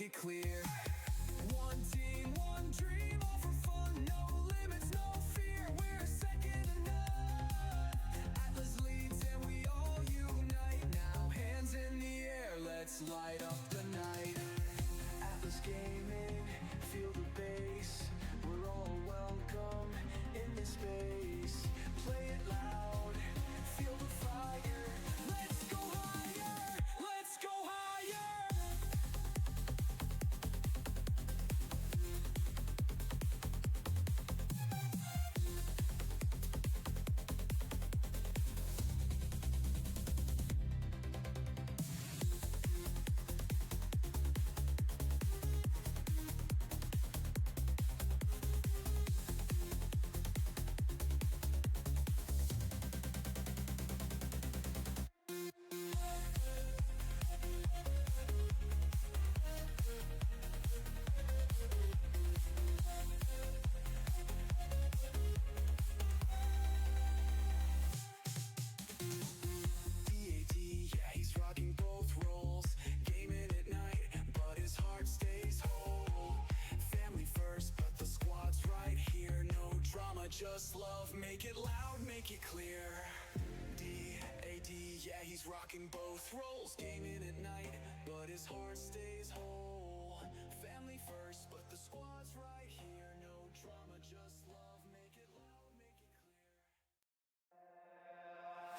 it clear. One team, one dream, all for fun, no limits, no fear, we're second to none. Atlas leads and we all unite now, hands in the air, let's light up the night. Atlas Gaming, feel the bass, we're all welcome in this space. Play it loud, feel the fire, let's go higher, let's go higher. Just love, make it loud, make it clear. D-A-D, yeah, he's rocking both roles. Gaming at night, but his heart stays whole. Family first, but the squad's right here. No drama, just love, make it loud, make it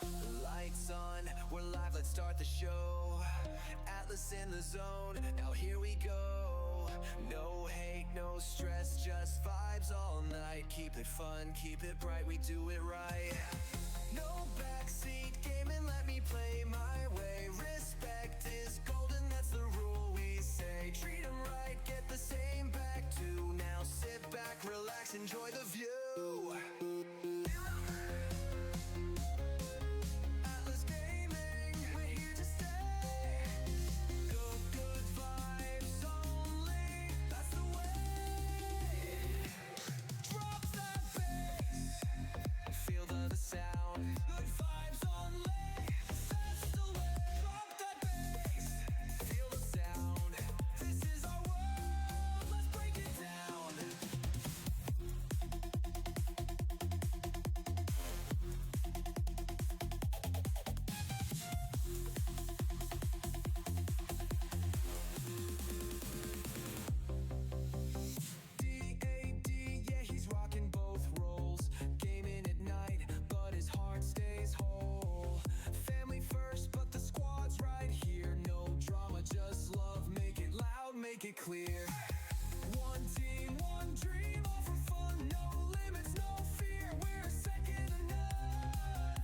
clear. Lights on, we're live, let's start the show. Atlas in the zone, now here we go. No hate, no stress, just vibes all night. Keep it fun, keep it bright, we do it right. No backseat gaming, let me play my way. Respect is golden, that's the rule we say. Treat 'em right, get the same back too. Now sit back, relax, enjoy the view. Atlas Gaming, we're here to stay. Good vibes only, that's the way. Drop that bass, feel the sound. Good vibes only, that's the way. Drop that bass, feel the sound. This is our world, let's break it down. D-A-D, yeah, he's rocking both roles. Gaming at night, but his heart stays whole. Family first, but the squad's right here. No drama, just love, make it loud, make it clear. One team, one dream, all for fun, no limits, no fear, we're second to none.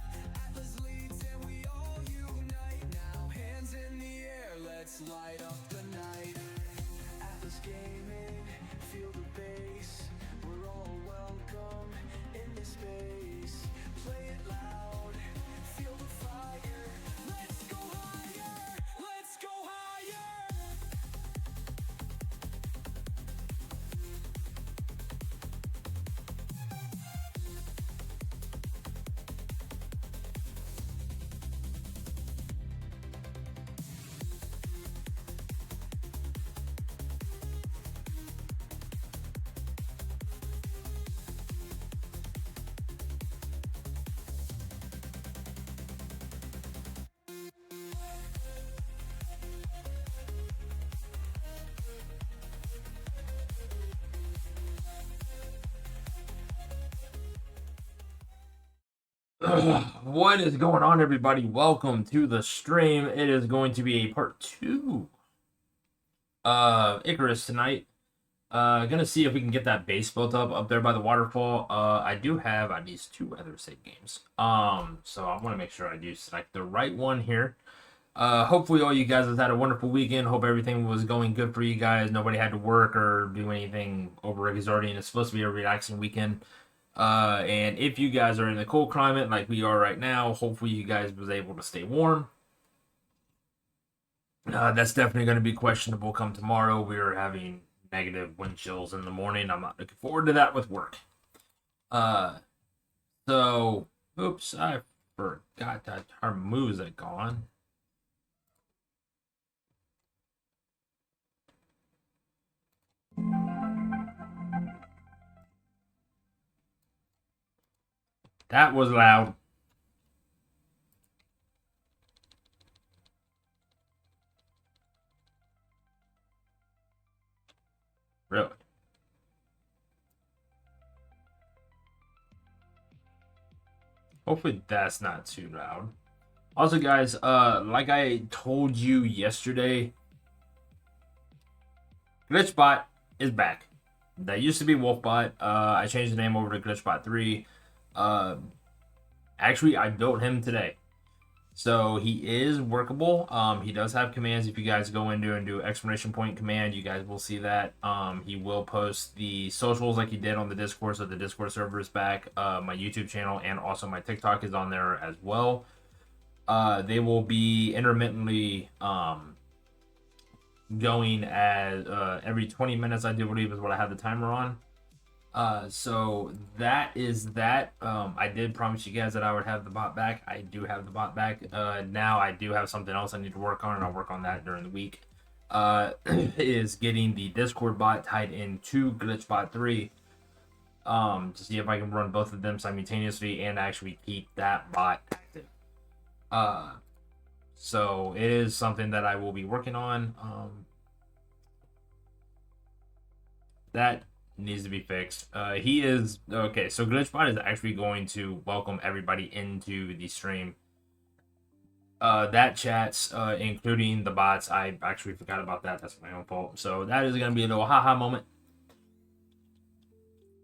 Atlas leads and we all unite now, hands in the air, let's light up the night. Atlas Gaming, feel the bass, we're all welcome in this space. Play it loud, feel the fire, let's go higher, let's go higher. What is going on, everybody? Welcome to the stream. It is going to be a part 2 of ICARUS tonight. Gonna see if we can get that base built up there by the waterfall. I do have at least 2 other save games. So I want to make sure I do select the right one here. Hopefully all you guys have had a wonderful weekend. Hope everything was going good for you guys. Nobody had to work or do anything over exhausting. It's supposed to be a relaxing weekend. And if you guys are in the cold climate like we are right now, hopefully you guys was able to stay warm. That's definitely going to be questionable come tomorrow. We are having negative wind chills in the morning. I'm not looking forward to that with work. So, oops, I forgot that our moves are gone. That was loud. Really? Hopefully that's not too loud. Also, guys, like I told you yesterday, Glitchbot is back. That used to be Wolfbot. I changed the name over to Glitchbot 3. Actually, I built him today. So he is workable. He does have commands. If you guys go into and do exclamation point command, you guys will see that. He will post the socials like he did on the Discord. So the Discord server is back. My YouTube channel and also my TikTok is on there as well. They will be intermittently going as every 20 minutes, I do believe, is what I have the timer on. So that is that. I did promise you guys that I would have the bot back. I do have the bot back. Now I do have something else I need to work on, and I'll work on that during the week. Is getting the Discord bot tied into Glitchbot 3. To see if I can run both of them simultaneously and actually keep that bot active. So it is something that I will be working on. That needs to be fixed. He is okay. So Glitchbot is actually going to welcome everybody into the stream. That chats, including the bots. I actually forgot about that. That's my own fault. So that is going to be a little haha moment.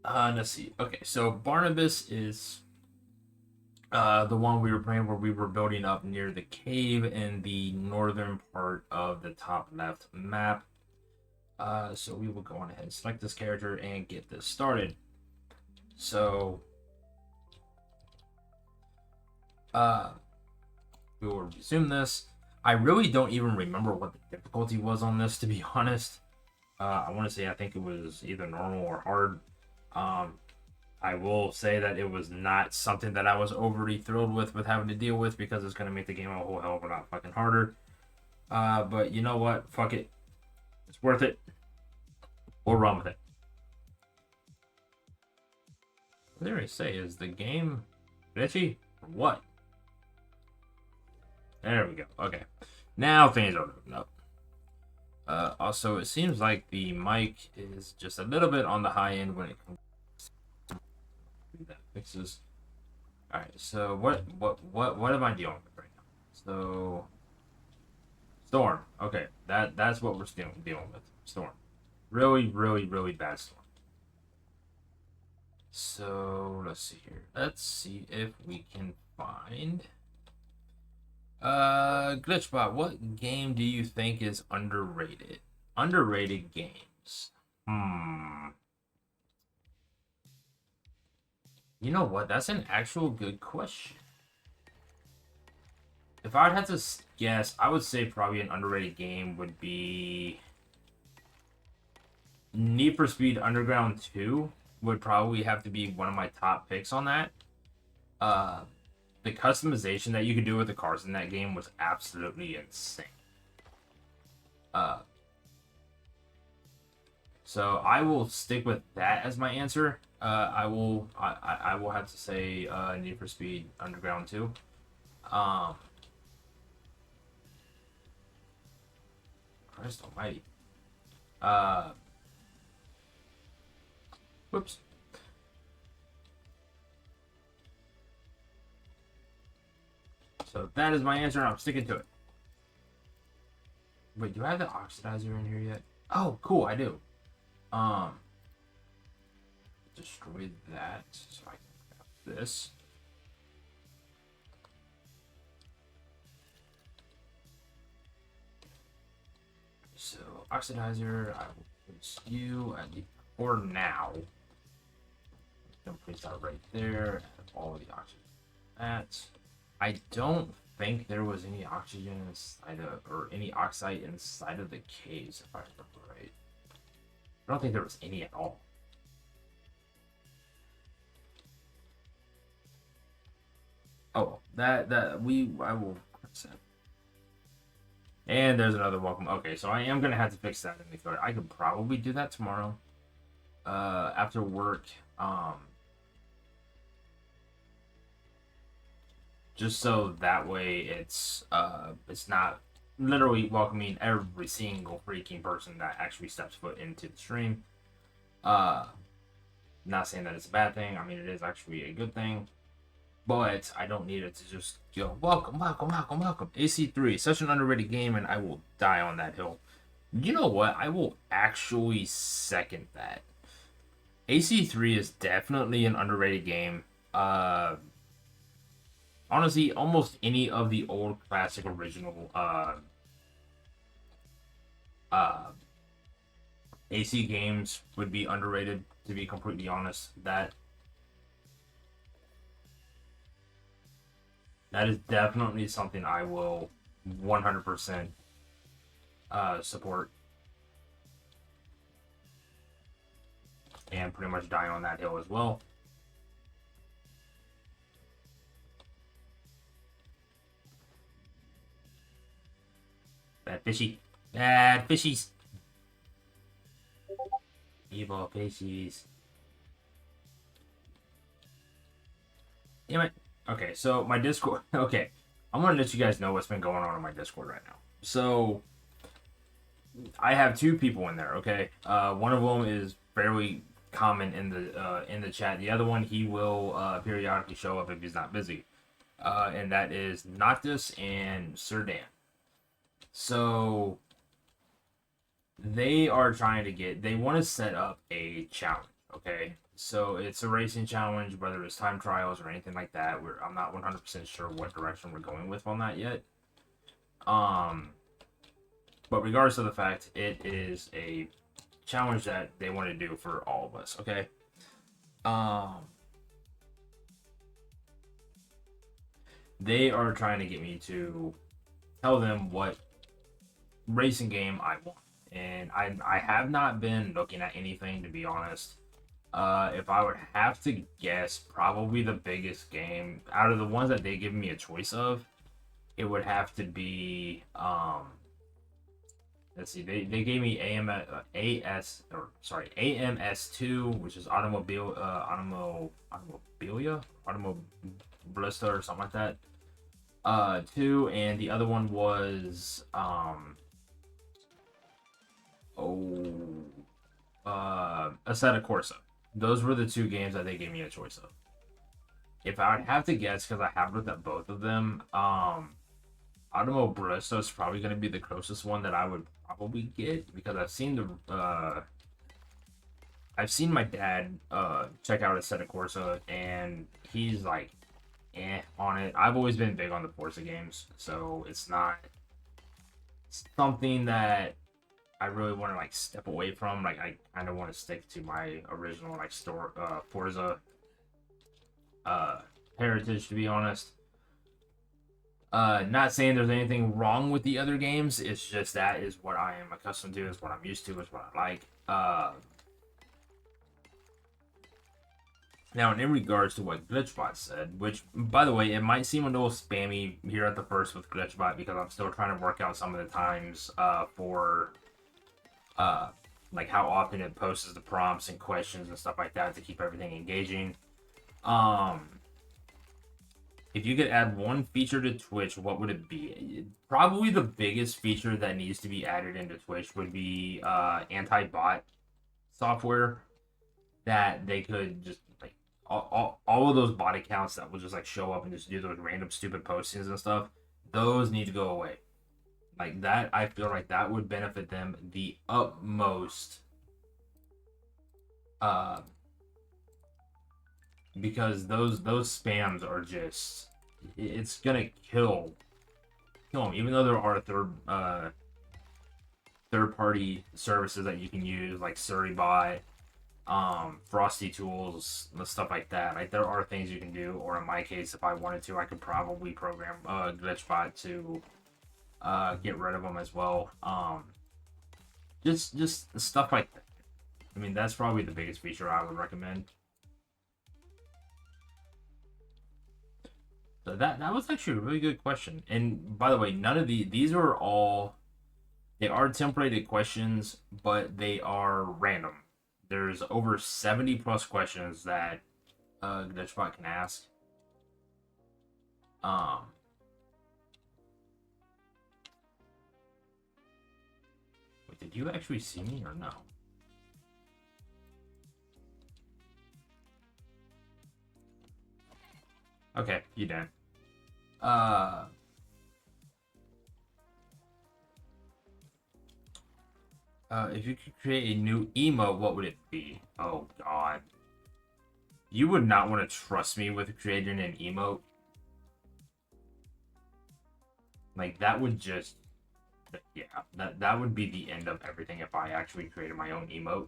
Let's see. Okay, so Barnabas is the one we were playing where we were building up near the cave in the northern part of the top left map. So we will go on ahead and select this character and get this started. So we will resume this. I really don't even remember what the difficulty was on this, to be honest. I want to say I think it was either normal or hard. I will say that it was not something that I was overly thrilled with having to deal with, because it's going to make the game a whole hell of a lot fucking harder. But you know what? Fuck it. It's worth it. We'll run with it. What did I say? Is the game glitchy or what? There we go. Okay. Now things are moving up. Also, it seems like the mic is just a little bit on the high end when it comes to that fixes. Alright, so what am I dealing with right now? So Storm. Okay, that's what we're dealing with. Storm. Really, really, really bad storm. So let's see here. Let's see if we can find Glitchbot. What game do you think is underrated? Underrated games. You know what? That's an actual good question. If I'd have to guess, I would say probably an underrated game would be Need for Speed Underground 2 would probably have to be one of my top picks on that. The customization that you could do with the cars in that game was absolutely insane. So I will stick with that as my answer. I will have to say Need for Speed Underground 2. Christ almighty. Whoops. So that is my answer, and I'm sticking to it. Wait, do I have the oxidizer in here yet? Oh, cool, I do. Destroy that so I can grab this. So oxidizer, I will place you at the for now. I'm gonna place that right there. Add all of the oxygen. That. I don't think there was any oxygen inside of, or any oxide inside of the caves, if I remember right. I don't think there was any at all. Oh, I will fix that. And there's another welcome. Okay, so I am gonna have to fix that in the code. I could probably do that tomorrow. After work. just so that way it's not literally welcoming every single freaking person that actually steps foot into the stream. Not saying that it's a bad thing. I mean, it is actually a good thing. But I don't need it to just go, welcome, welcome, welcome, welcome. AC3, such an underrated game, and I will die on that hill. You know what? I will actually second that. AC3 is definitely an underrated game. Honestly, almost any of the old classic original AC games would be underrated, to be completely honest. That is definitely something I will 100% support. And pretty much die on that hill as well. Bad fishy. Bad fishies. Evil fishies. Damn it. Okay, so my Discord. Okay, I'm gonna let you guys know what's been going on my Discord right now. So I have two people in there. Okay, one of them is fairly common in the chat. The other one, he will periodically show up if he's not busy, and that is Noctis and Sir Dan. So they are trying to they want to set up a challenge. Okay, so it's a racing challenge, whether it's time trials or anything like that. I'm not 100% sure what direction we're going with on that yet. But regardless of the fact, it is a challenge that they want to do for all of us. Okay. They are trying to get me to tell them what racing game I want, and I have not been looking at anything, to be honest. If I would have to guess, probably the biggest game out of the ones that they give me a choice of, it would have to be let's see, they gave me AMS2, which is automobilia, automobilista or something like that. 2, and the other one was Assetto Corsa. Those were the two games that they gave me a choice of. If I would have to guess, because I have looked at both of them, Automobilista is probably going to be the closest one that I would probably get, because I've seen my dad check out Assetto Corsa, and he's like on it. I've always been big on the Forza games, so it's not something that I really want to like step away from. Like, I kind of want to stick to my original like Forza heritage, to be honest. Not saying there's anything wrong with the other games. It's just that is what I am accustomed to. Is what I'm used to. Is what I like. Now, in regards to what Glitchbot said, which, by the way, it might seem a little spammy here at the first with Glitchbot, because I'm still trying to work out some of the times for like how often it posts the prompts and questions and stuff like that to keep everything engaging. If you could add one feature to Twitch, what would it be? Probably the biggest feature that needs to be added into Twitch would be anti-bot software, that they could just like all of those bot accounts that will just like show up and just do those random stupid postings and stuff. Those need to go away. Like that, I feel like that would benefit them the utmost. Because those spams are just, it's gonna kill them. Even though there are third party services that you can use, like Surrybot, Frosty Tools, stuff like that. Like, there are things you can do, or in my case, if I wanted to, I could probably program Glitchbot to get rid of them as well. Just stuff like that. I mean, that's probably the biggest feature I would recommend. So that was actually a really good question. And by the way, none of these are all, they are templated questions, but they are random. There's over 70 plus questions that Glitchbot can ask. Um, wait, did you actually see me or no? Okay, you did. If you could create a new emote, what would it be? Oh God, you would not want to trust me with creating an emote. Like that would just, yeah, that would be the end of everything if I actually created my own emote.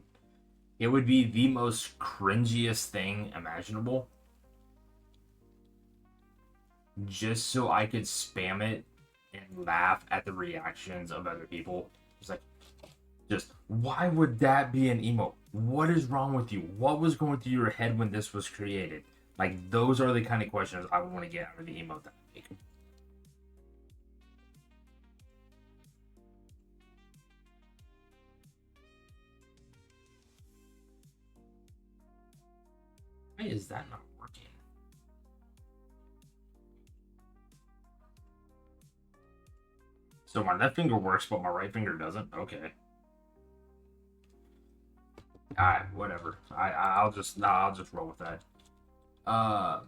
It would be the most cringiest thing imaginable. Just so I could spam it and laugh at the reactions of other people. It's like, just why would that be an emote? What is wrong with you? What was going through your head when this was created? Like those are the kind of questions I would want to get out of the emote that I make. Why is that not working? So my left finger works, but my right finger doesn't. Okay. All right, whatever. I'll just roll with that. Uh,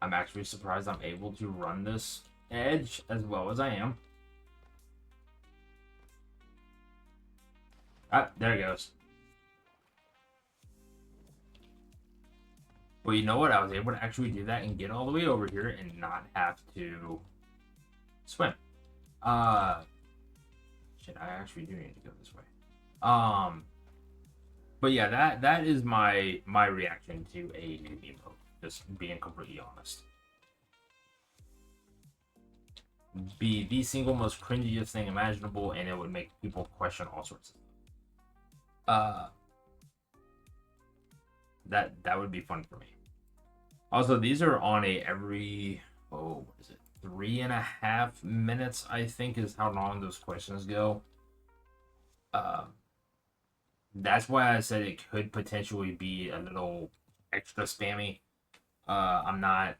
I'm actually surprised I'm able to run this edge as well as I am. Ah, there it goes. Well, you know what? I was able to actually do that and get all the way over here and not have to swim. Shit, I actually do need to go this way. But yeah, that is my reaction to a new emote. Just being completely honest. Be the single most cringiest thing imaginable, and it would make people question all sorts of stuff. That would be fun for me. Also, these are on a every what is it? 3.5 minutes, I think, is how long those questions go. That's why I said it could potentially be a little extra spammy. I'm not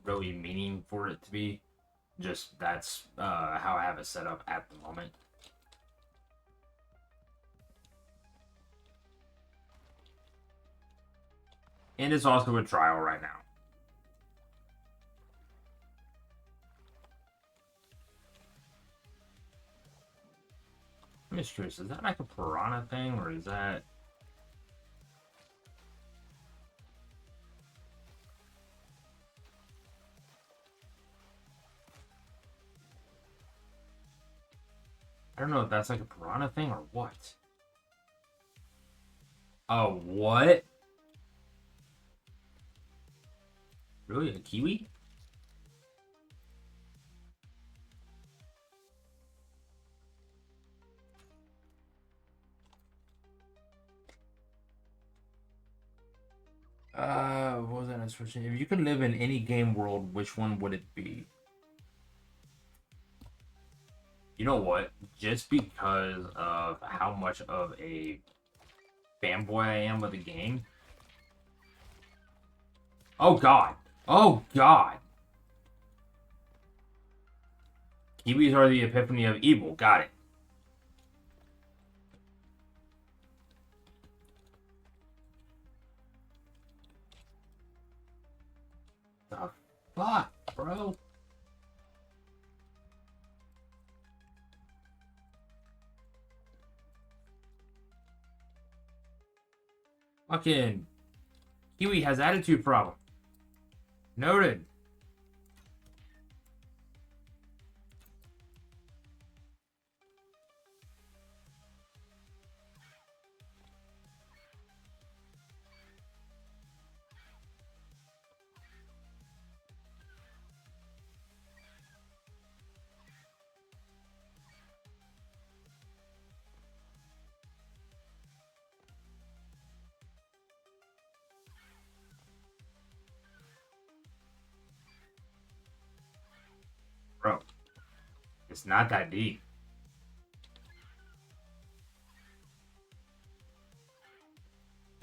really meaning for it to be. Just that's how I have it set up at the moment. And it's also a trial right now. I'm just curious, is that like a piranha thing, or is that... I don't know if that's like a piranha thing or what. Oh, what? Really? A kiwi? What was that next question? If you could live in any game world, which one would it be? You know what? Just because of how much of a fanboy I am of the game. Oh God! Oh God! Kiwis are the epiphany of evil. Got it. The fuck, bro? Fucking Kiwi has attitude problem. Noted. Bro, it's not that deep.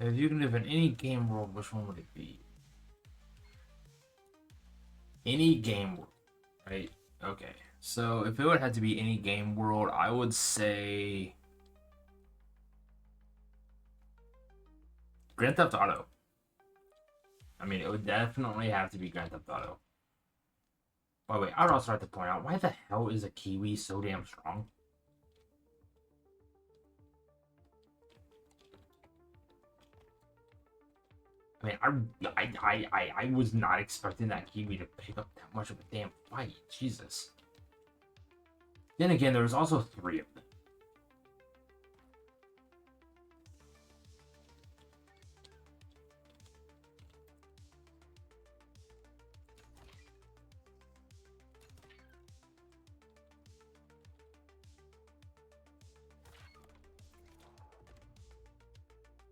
If you can live in any game world, which one would it be? Any game world, right? Okay. So if it would have to be any game world, I would say Grand Theft Auto. I mean, it would definitely have to be Grand Theft Auto. By the way, I would also have to point out, why the hell is a kiwi so damn strong? I mean, I was not expecting that kiwi to pick up that much of a damn fight. Jesus. Then again, there was also 3 of them.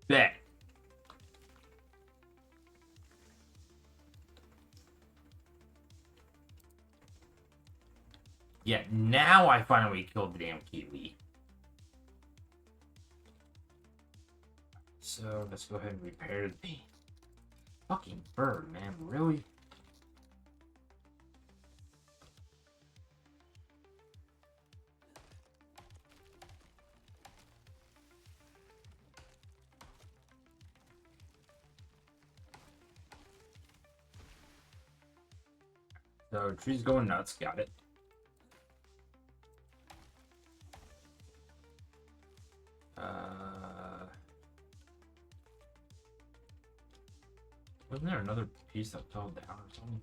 Bet. Yeah, now I finally killed the damn kiwi. So let's go ahead and repair the fucking bird, man. Really? So tree's going nuts. Got it. Wasn't there another piece that fell down or something?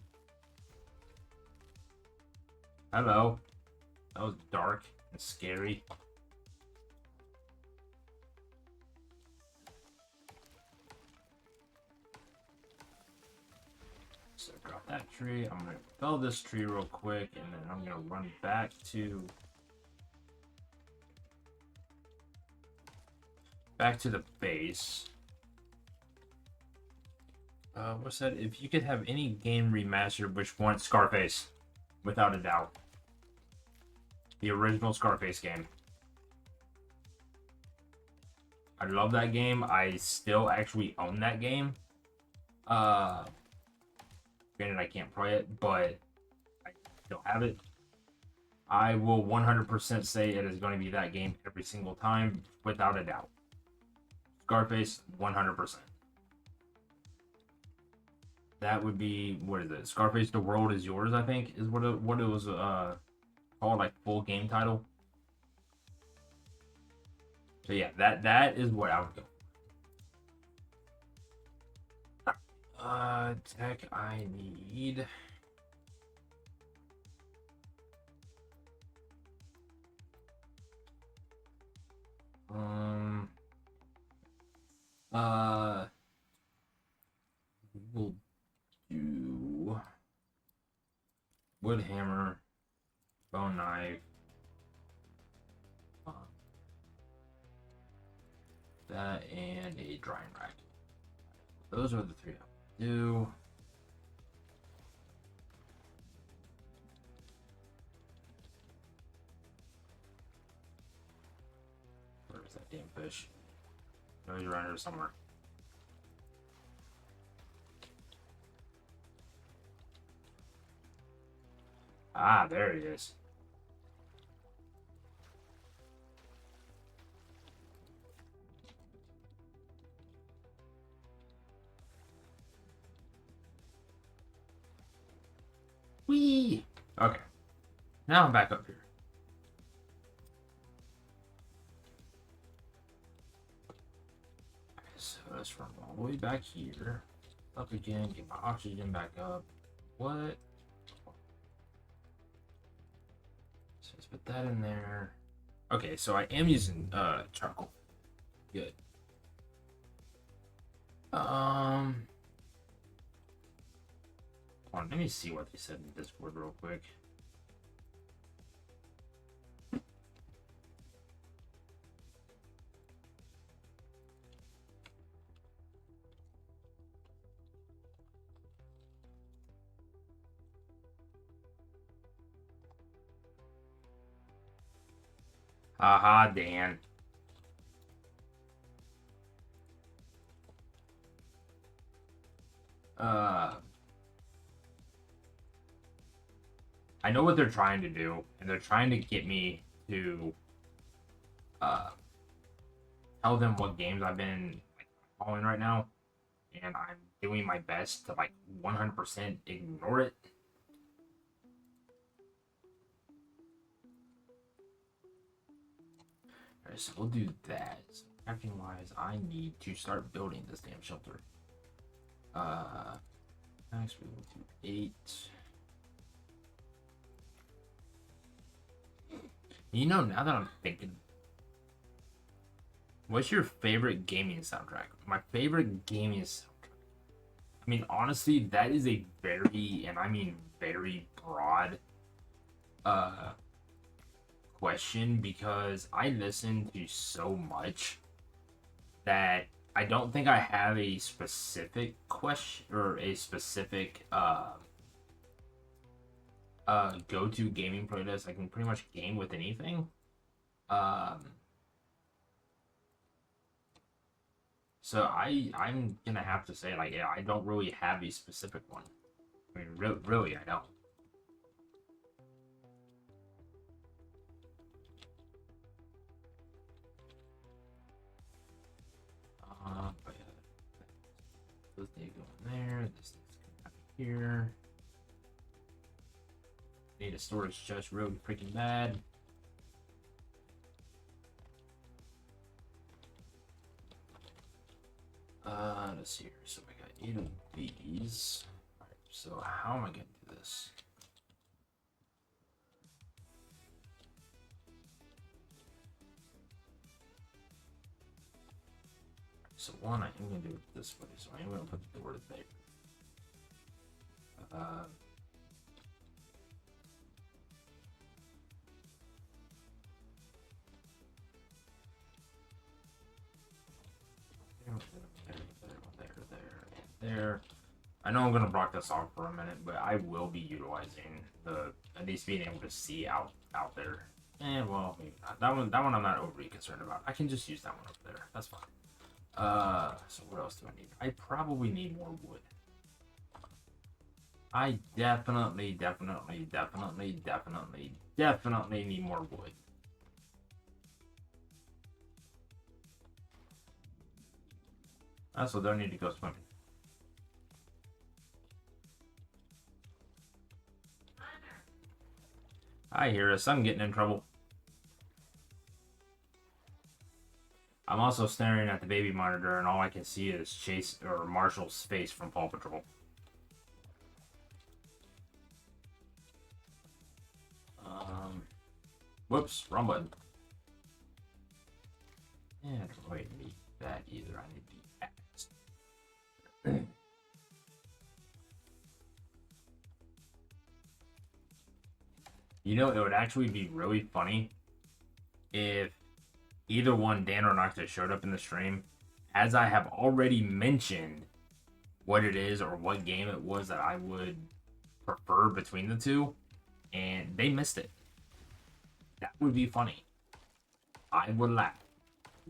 Hello. That was dark and scary. So drop that tree. I'm gonna fell this tree real quick, and then I'm gonna run back to the base. What's that? If you could have any game remastered, which one? Scarface, without a doubt. The original Scarface game. I love that game. I still actually own that game. Granted, I can't play it, but I still have it. I will 100% say it is going to be that game every single time, without a doubt. Scarface, 100%. That would be, what is it? Scarface: The World Is Yours, I think, is what it was called, like full game title. So yeah, that is what I would go. Tech I need. We'll do wood hammer, bone knife, that, and a drying rack. Those are the 3 I'll do. Where's that damn fish? No, he's around here somewhere. Ah, there he is. Whee! Okay. Now I'm back up here. Okay, so let's run all the way back here. Up again, get my oxygen back up. What? So let's put that in there. Okay, so I am using charcoal. Good. Hold on, let me see what they said in Discord real quick. Haha, Dan. I know what they're trying to do, and they're trying to get me to uh, tell them what games I've been like, following right now, and I'm doing my best to like 100% ignore it. Alright, so we'll do that. So crafting wise, I need to start building this damn shelter. Next we will do 8. You know, now that I'm thinking, what's your favorite gaming soundtrack? My favorite gaming soundtrack. I mean, honestly, that is a very, and I mean very broad question, because I listen to so much that I don't think I have a specific question or a specific go-to gaming playlist. I can pretty much game with anything. So I'm gonna have to say, like, yeah, I don't really have a specific one. I mean, really, I don't. But yeah, those need to go in there. This needs to come out here. Need a storage chest really freaking bad. Let's see here. So I got 8 of these. Alright, so how am I gonna do this? So one, I am gonna do it this way. So I am gonna put the door there. There. I know I'm gonna block this off for a minute, but I will be utilizing the at least being able to see out there. Well, maybe not. That one I'm not overly concerned about. I can just use that one up there. That's fine. So what else do I need? I probably need more wood. I definitely need more wood. I also don't need to go swimming. I hear us. I'm getting in trouble. I'm also staring at the baby monitor, and all I can see is Chase or Marshall's face from Paw Patrol. Whoops, wrong button. Yeah, I don't really need that either. I need the axe. You know, it would actually be really funny if either one, Dan or Noctis, showed up in the stream, as I have already mentioned what it is or what game it was that I would prefer between the two, and they missed it. That would be funny. I would laugh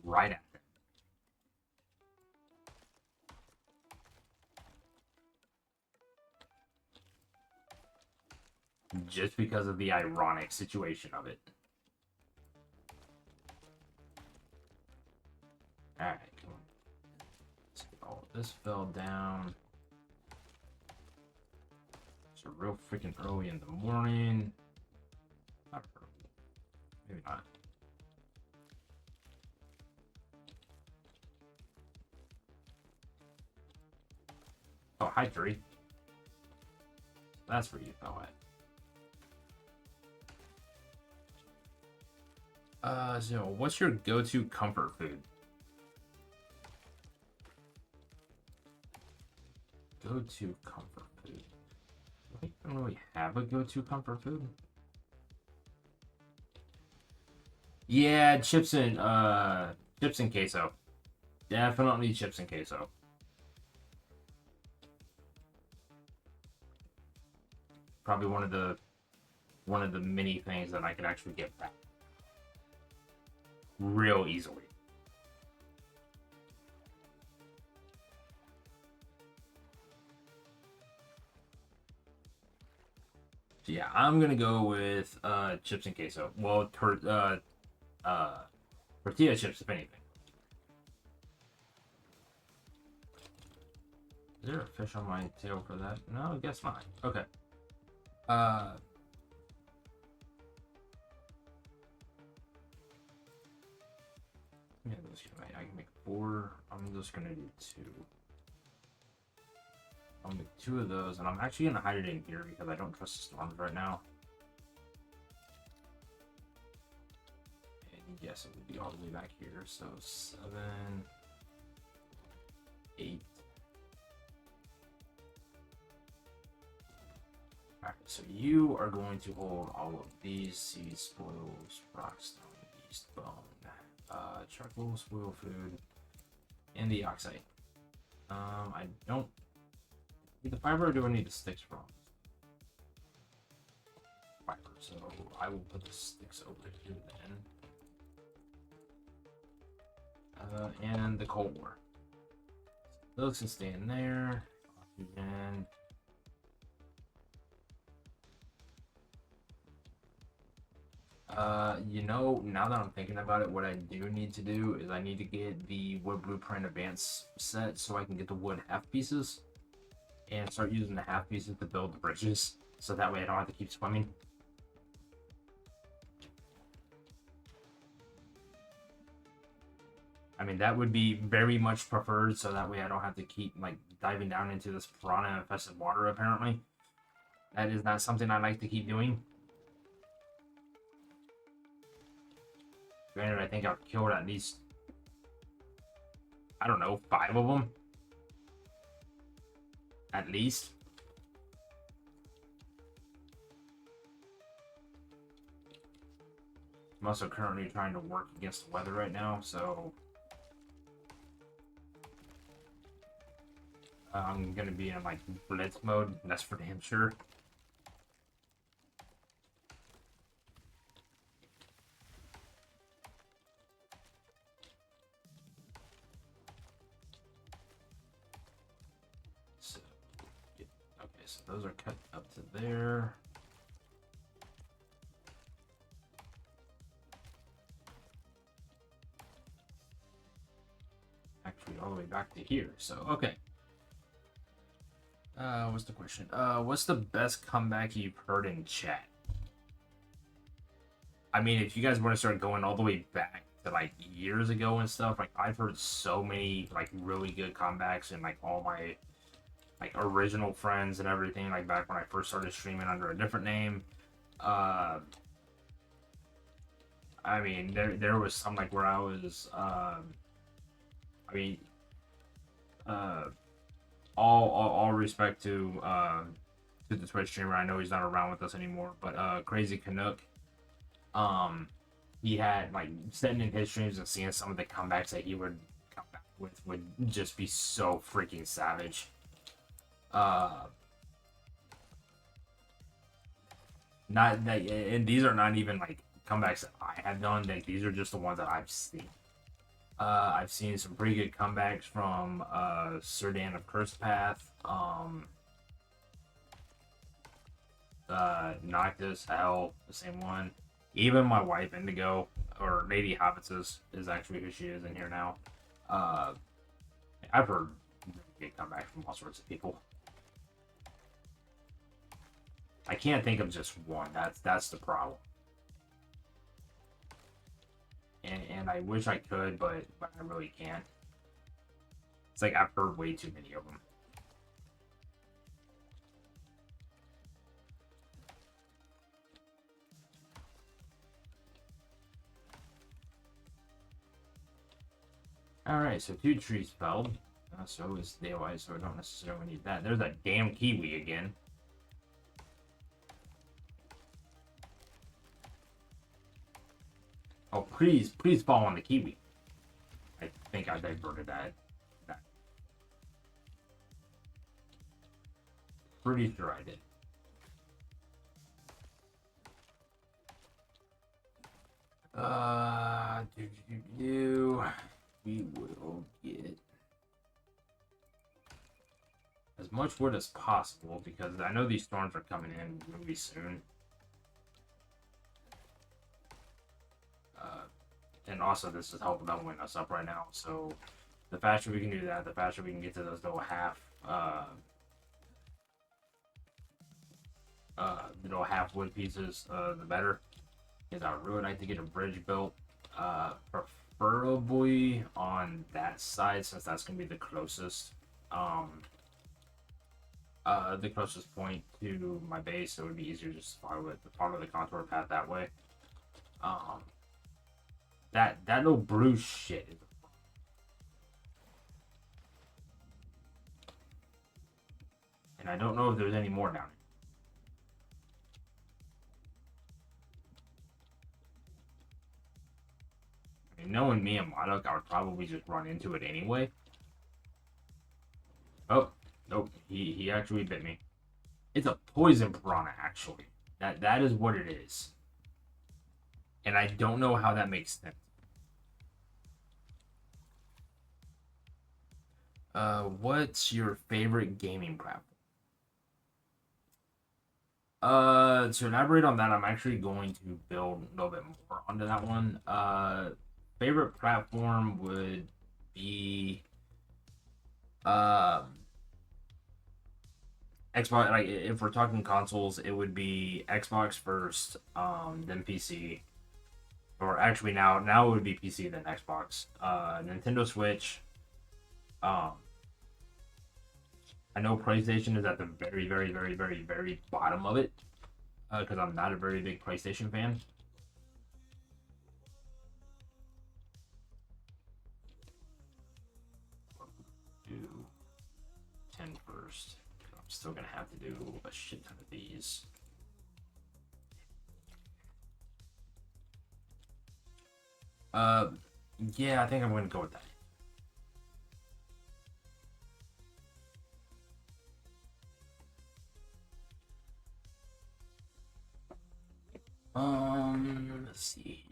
right after. Just because of the ironic situation of it. Alright, come on. Let's get all of this fell down. It's real freaking early in the morning. Not early. Maybe not. Oh, hi, Tree. That's where you fell at. So what's your go-to comfort food? Go-to comfort food. I don't really have a go-to comfort food. Yeah, chips and queso. Definitely chips and queso. Probably one of the many things that I could actually get back real easily. So yeah, I'm gonna go with chips and queso. Well, tortilla chips, if anything. Is there a fish on my tail for that? No, I guess not. Okay. Uh, yeah, I can make 4. I'm just gonna do 2. I'll make 2 of those, and I'm actually gonna hide it in here because I don't trust the storms right now. And yes, it would be all the way back here. So 7, 8. Alright, so you are going to hold all of these: seeds, spoils, rockstone, yeast, bone, charcoal, spoil food, and the oxide. I don't need the fiber, or do I need the sticks from? Fiber, so I will put the sticks over here then. And the coal ore. Those can stay in there. Oxygen. You know, now that I'm thinking about it, what I do need to do is I need to get the wood blueprint advance set so I can get the wood half pieces and start using the half pieces to build the bridges, so that way I don't have to keep swimming. I mean, that would be very much preferred, so that way I don't have to keep like diving down into this piranha infested water. Apparently, that is not something I like to keep doing. Granted, I think I've killed at least, I don't know, 5 of them. At least. I'm also currently trying to work against the weather right now, so I'm gonna be in like blitz mode. That's for damn sure. So, yeah. Okay, so those are cut up to there. Actually, all the way back to here. So, okay. What's the question? What's the best comeback you've heard in chat? I mean, if you guys want to start going all the way back to like years ago and stuff, like I've heard so many like really good comebacks and like all my like original friends and everything, like back when I first started streaming under a different name. I mean, there was some like where I was, I mean, uh, all respect to the Twitch streamer. I know he's not around with us anymore, but Crazy Canuck, he had like sitting in his streams and seeing some of the comebacks that he would come back with would just be so freaking savage. Not that, and these are not even like comebacks that I have done. Like these are just the ones that I've seen. I've seen some pretty good comebacks from Sir Dan of Cursed Path, Noctis, Hell, the same one. Even my wife Indigo, or Lady Hobbits is actually who she is in here now. I've heard really good comebacks from all sorts of people. I can't think of just one. That's the problem. And I wish I could, but I really can't. It's like I've heard way too many of them. Alright, so 2 trees felled. So is daylight, so I don't necessarily need that. There's that damn kiwi again. Oh, please fall on the kiwi. I think I diverted that. Pretty sure I did. We will get as much wood as possible because I know these storms are coming in really soon. And also, this is helping doubling us up right now. So, the faster we can do that, the faster we can get to those little half wood pieces, the better. Because I would really like to get a bridge built, preferably on that side, since that's gonna be the closest, point to my base. So it would be easier just to follow the contour path that way. That little bruise shit is. And I don't know if there's any more down here. I mean, knowing me and Modok, I would probably just run into it anyway. Oh, nope. He actually bit me. It's a poison piranha, actually. That is what it is. And I don't know how that makes sense. What's your favorite gaming platform? To elaborate on that, I'm actually going to build a little bit more onto that one. Favorite platform would be Xbox. Like if we're talking consoles, it would be Xbox first, then PC. Or actually now it would be PC then Xbox. Nintendo Switch. I know PlayStation is at the very, very, very, very, very bottom of it because I'm not a very big PlayStation fan. Do 10 first. I'm still gonna have to do a shit ton of these. Yeah, I think I'm gonna go with that. Let's see.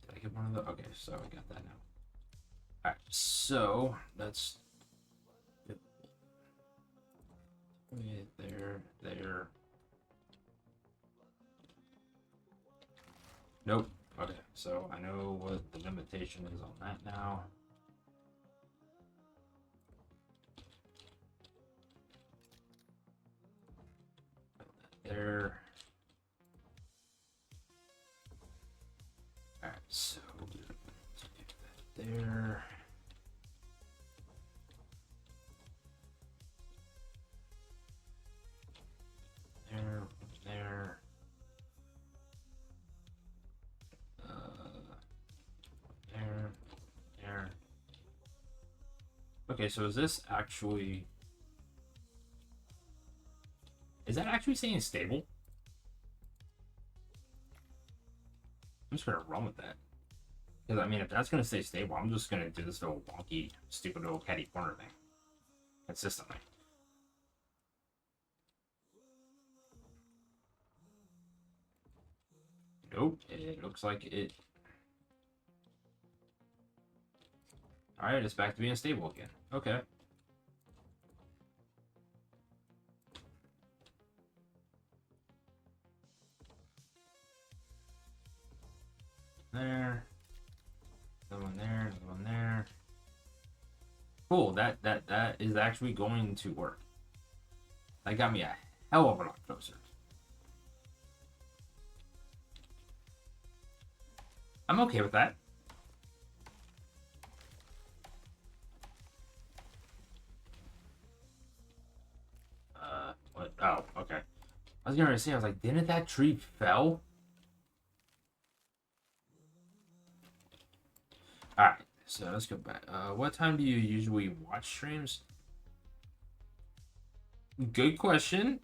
Did I get one of the? Okay, so I got that now. All right, so that's there. Nope. Okay, so I know what the limitation is on that now. There. Alright, so there. There. There. Okay, so is this actually... Is that actually saying stable? I'm just gonna run with that. Because, I mean, if that's gonna stay stable, I'm just gonna do this little wonky, stupid little catty corner thing. Consistently. Nope, it looks like it... Alright, it's back to being stable again. Okay. There. Another one there, another one there. Cool, that is actually going to work. That got me a hell of a lot closer. I'm okay with that. What? Oh, okay. I was gonna say, I was like, didn't that tree fell? Alright, so let's go back. What time do you usually watch streams? Good question.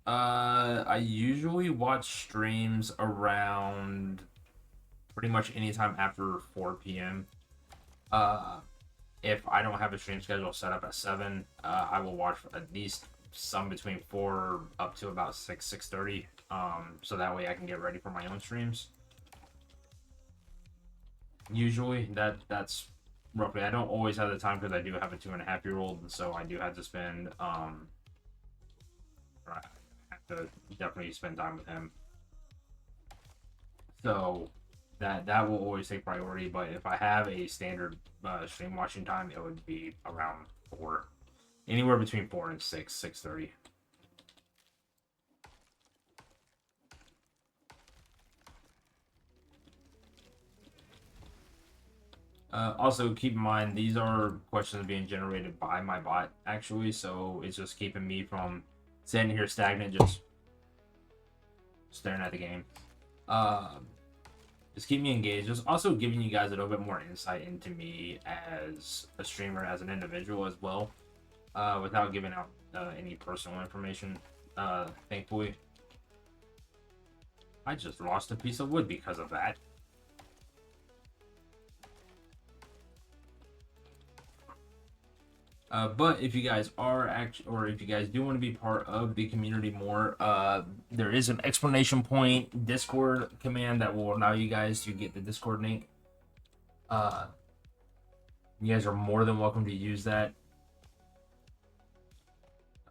I usually watch streams around pretty much anytime after 4 p.m. If I don't have a stream schedule set up at 7, I will watch at least some between 4 up to about 6:30. So that way I can get ready for my own streams. Usually that's roughly. I don't always have the time because I do have a 2.5-year-old, and so I do have to spend I have to definitely spend time with him. So that will always take priority. But if I have a standard stream watching time, it would be around 4, anywhere between 4 and 6:30. Also, keep in mind, these are questions being generated by my bot, actually, so it's just keeping me from sitting here stagnant, just staring at the game. Just keep me engaged. Just also giving you guys a little bit more insight into me as a streamer, as an individual as well, without giving out any personal information, thankfully. I just lost a piece of wood because of that. But if you guys are or if you guys do want to be part of the community more, there is an exclamation point Discord command that will allow you guys to get the Discord link. You guys are more than welcome to use that.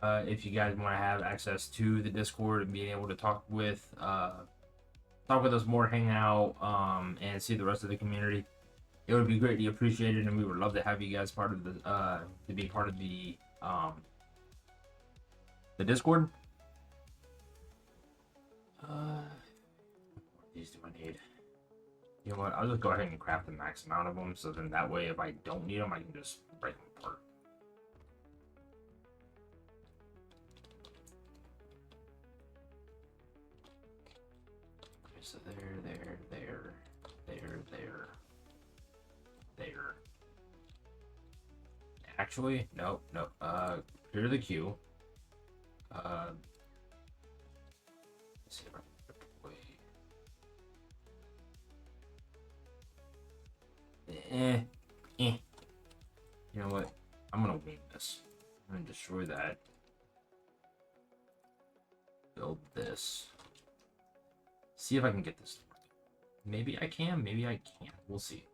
If you guys want to have access to the Discord and being able to talk with us more, hang out, and see the rest of the community, it would be greatly appreciated, and we would love to have you guys part of the to be part of the Discord. What of these do I need? You know what? I'll just go ahead and craft the max amount of them, so then that way, if I don't need them, I can just break them apart. Okay, so there. Actually, no. Clear the queue. Let's see if I can deploy. You know what? I'm gonna wing this. I'm gonna destroy that. Build this. See if I can get this to work. Maybe I can, maybe I can't. We'll see.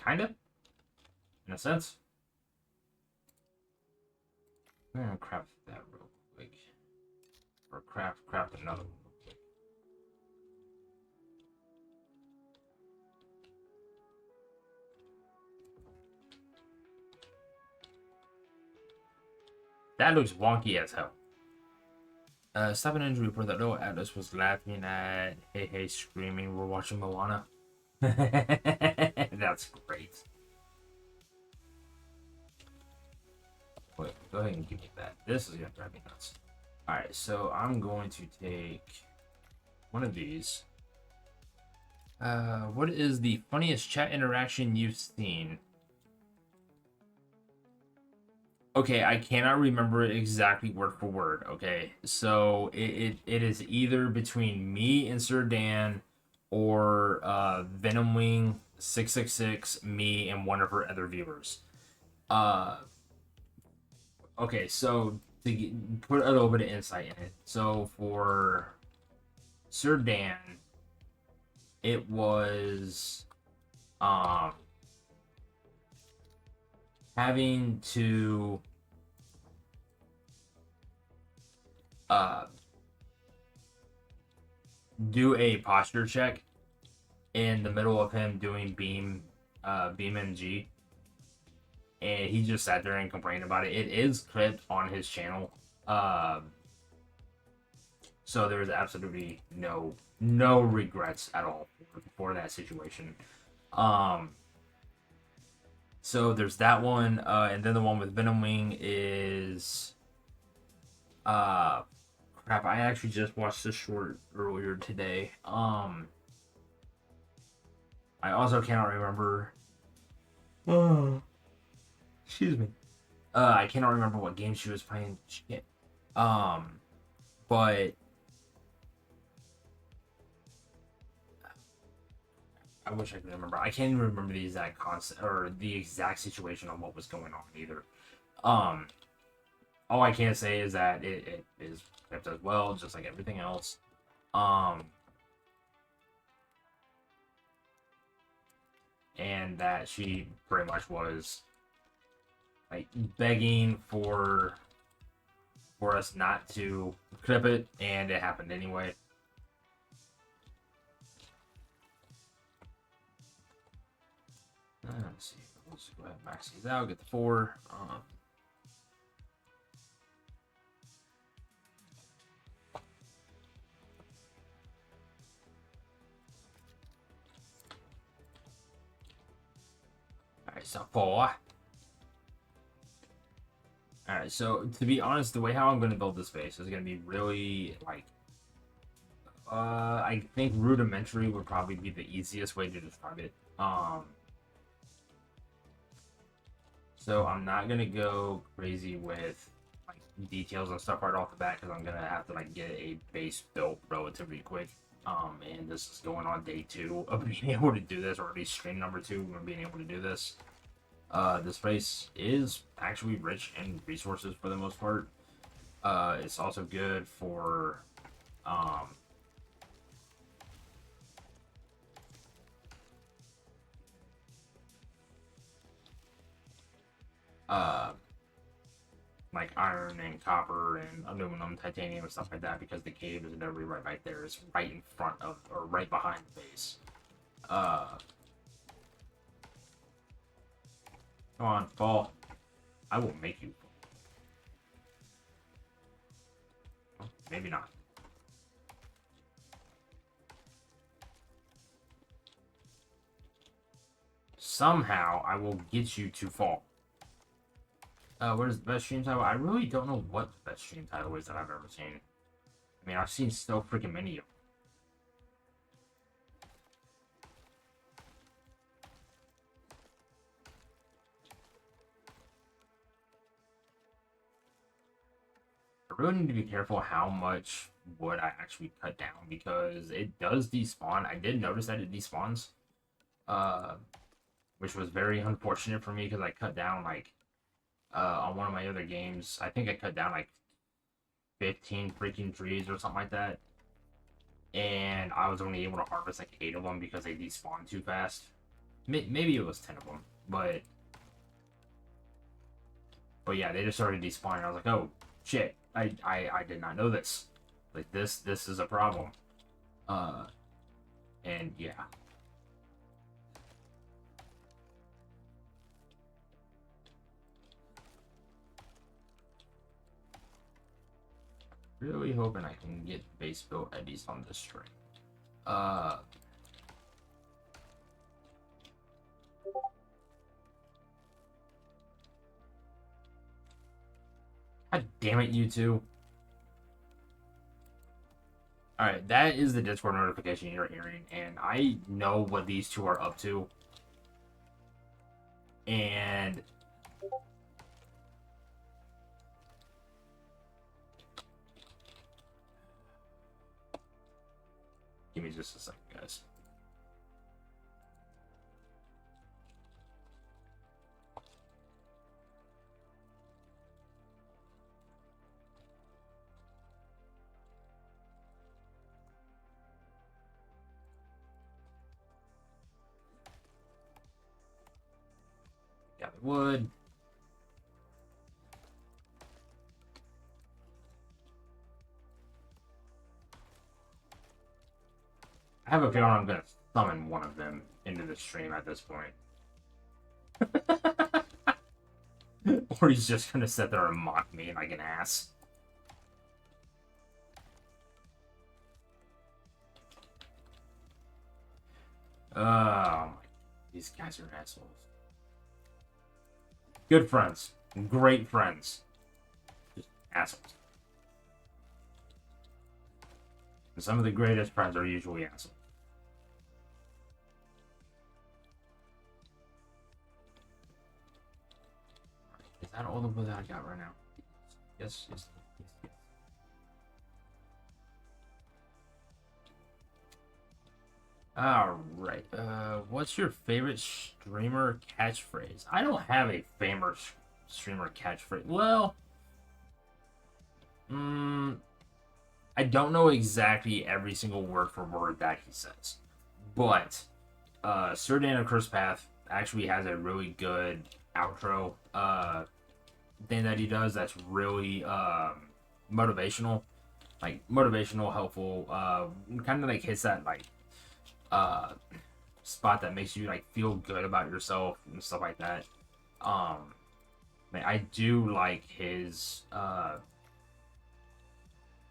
Kinda, in a sense. I'm gonna craft that real quick, or craft another one real quick. That looks wonky as hell. Stop an injury report that little Atlas was laughing at. Hey, screaming. We're watching Moana. That's great. Wait, go ahead and give me that. This is gonna drive me nuts. Alright, so I'm going to take one of these. What is the funniest chat interaction you've seen? Okay, I cannot remember it exactly word for word, okay? So it is either between me and Sir Dan, or Venomwing 666, me, and one of her other viewers. Okay, so to put a little bit of insight in it. So for Sir Dan, it was having to do a posture check in the middle of him doing beam MG, and he just sat there and complained about it. It is clipped on his channel, so there is absolutely no regrets at all for that situation. So there's that one, and then the one with Venomwing is crap, I actually just watched this short earlier today. I also cannot remember. Oh, excuse me. I cannot remember what game she was playing. Shit. But I wish I could remember. I can't even remember the exact concept or the exact situation on what was going on either. all I can say is that it is kept as well, just like everything else. And that she pretty much was like begging for us not to clip it, and it happened anyway. Let's see. Let's go ahead and max these out. Get the 4. Alright, so 4. Alright, so to be honest, the way how I'm going to build this base is going to be really, like, I think rudimentary would probably be the easiest way to describe it. So I'm not going to go crazy with, like, details and stuff right off the bat, because I'm going to have to, like, get a base built relatively quick. And this is going on day 2 of being able to do this, or at least stream number 2 of being able to do this. This place is actually rich in resources for the most part. It's also good for like iron and copper and aluminum, titanium, and stuff like that, because the cave is literally right there. It's right in front of, or right behind the base. Come on, fall. I will make you fall. Maybe not. Somehow, I will get you to fall. What is the best stream title? I really don't know what the best stream title is that I've ever seen. I mean, I've seen so freaking many of them. I really need to be careful how much wood I actually cut down, because it does despawn. I did notice that it despawns, which was very unfortunate for me, because I cut down, like, on one of my other games, I think I cut down like 15 freaking trees or something like that, and I was only able to harvest like 8 of them because they despawned too fast. Maybe it was 10 of them, but yeah, they just started despawning. I was like, oh shit, I did not know this. Like, this is a problem. And yeah. Really hoping I can get base built at least on this string. God damn it, you two. Alright, that is the Discord notification you're hearing, and I know what these two are up to. And give me just a second, guys. Got the wood. I have a feeling I'm gonna summon one of them into the stream at this point. Or he's just gonna sit there and mock me like an ass. Oh my, these guys are assholes. Good friends. Great friends. Just assholes. And some of the greatest friends are usually assholes. Is that all the wood that I got right now? Yes, yes, yes, yes. Alright, what's your favorite streamer catchphrase? I don't have a favorite streamer catchphrase. Well, I don't know exactly every single word for word that he says, but Sir Dan of Curse Path actually has a really good outro thing that he does that's really motivational, helpful, kind of like hits that like uh spot that makes you like feel good about yourself and stuff like that. I do like his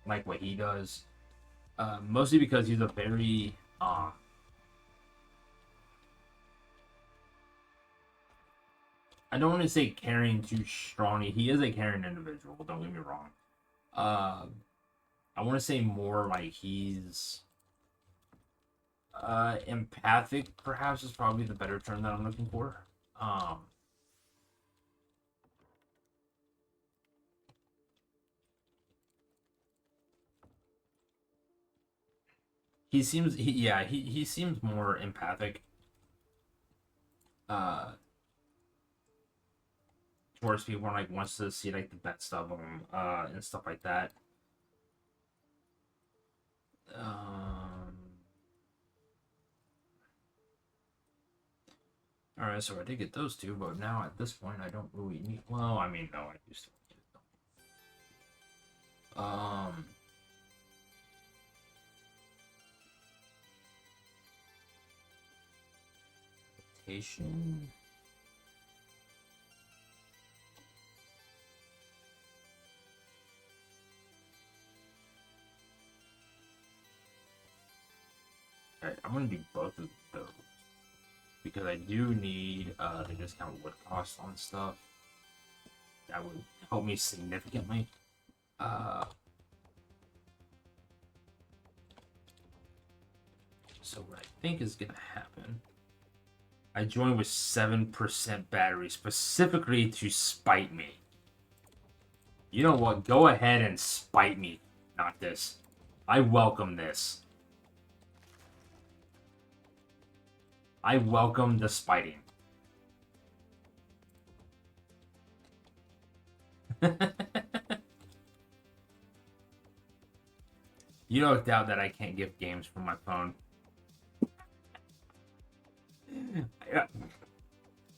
like what he does, mostly because he's a very I don't want to say caring too strongly. He is a caring individual. Don't get me wrong. I want to say more like he's empathic. Perhaps is probably the better term that I'm looking for. He seems more empathic. Towards people and like wants to see like the best of them and stuff like that. All right, so I did get those two, but now at this point I don't really need. Well, I mean, no, I used to. Rotation. Alright, I'm gonna do both of those because I do need the discount wood cost on stuff. That would help me significantly. So what I think is gonna happen, I joined with 7% battery specifically to spite me. You know what? Go ahead and spite me. Not this. I welcome this. I welcome the spiting. You don't doubt that I can't give games from my phone.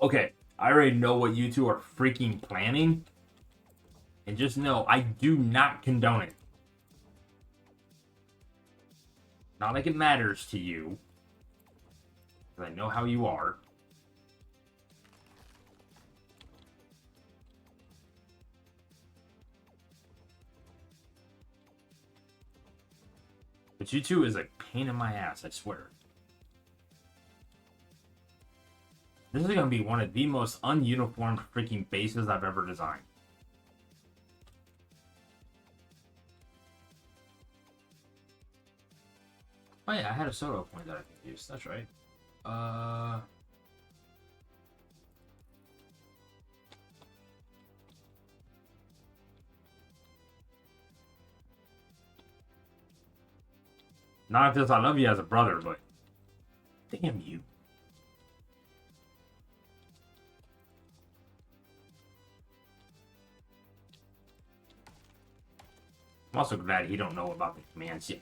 Okay, I already know what you two are freaking planning. And just know, I do not condone it. Not like it matters to you. Because I know how you are. But you two is a pain in my ass, I swear. This is going to be one of the most ununiformed freaking bases I've ever designed. Oh yeah, I had a Soto point that I can use. That's right. Not because I love you as a brother, but damn you. I'm also glad he don't know about the commands yet.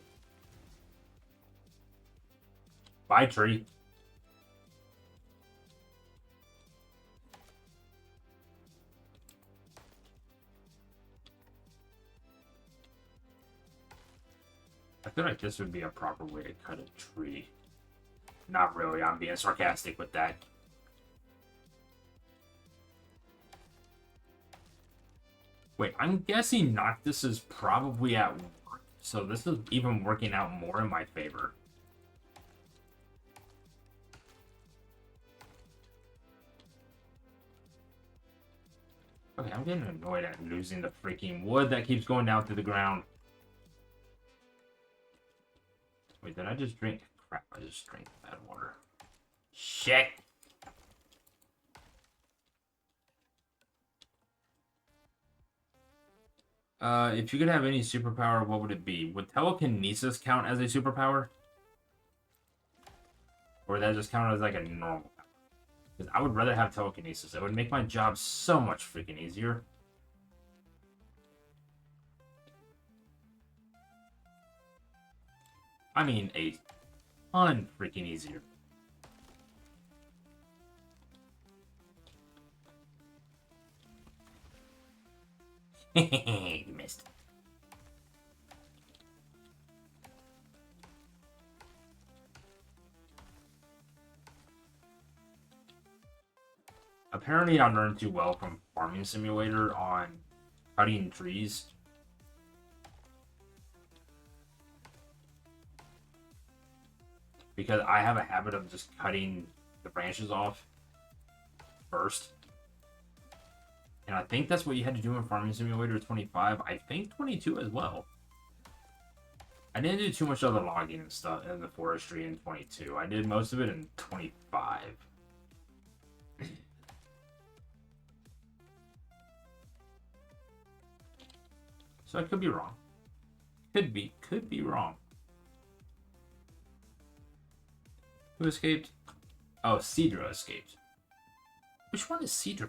Bye, tree. I feel like this would be a proper way to cut a tree. Not really, I'm being sarcastic with that. Wait, I'm guessing Noctis is probably at work, so this is even working out more in my favor. Okay, I'm getting annoyed at losing the freaking wood that keeps going down through the ground. Wait, did I just drink? Crap, I just drank bad water. Shit! If you could have any superpower, what would it be? Would telekinesis count as a superpower? Or would that just count as like a normal power? Because I would rather have telekinesis. It would make my job so much freaking easier. I mean, a ton freaking easier. You missed. Apparently, I learned too well from Farming Simulator on cutting trees. Because I have a habit of just cutting the branches off first. And I think that's what you had to do in Farming Simulator 25. I think 22 as well. I didn't do too much other logging and stuff in the forestry in 22. I did most of it in 25. So I could be wrong. Could be wrong. Who escaped? Oh, Cedra escaped. Which one is Cedra?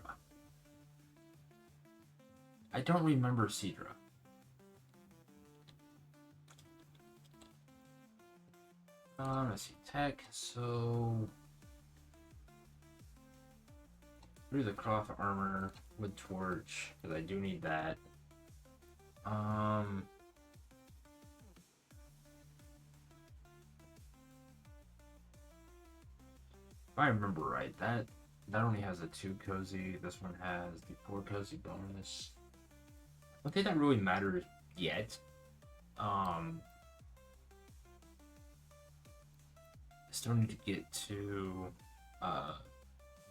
I don't remember Cedra. Let's see, tech, so... through the cloth armor, wood torch, because I do need that. If I remember right, that only has a 2 cozy. This one has the 4 cozy bonus. I don't think that really matters yet. Still need to get to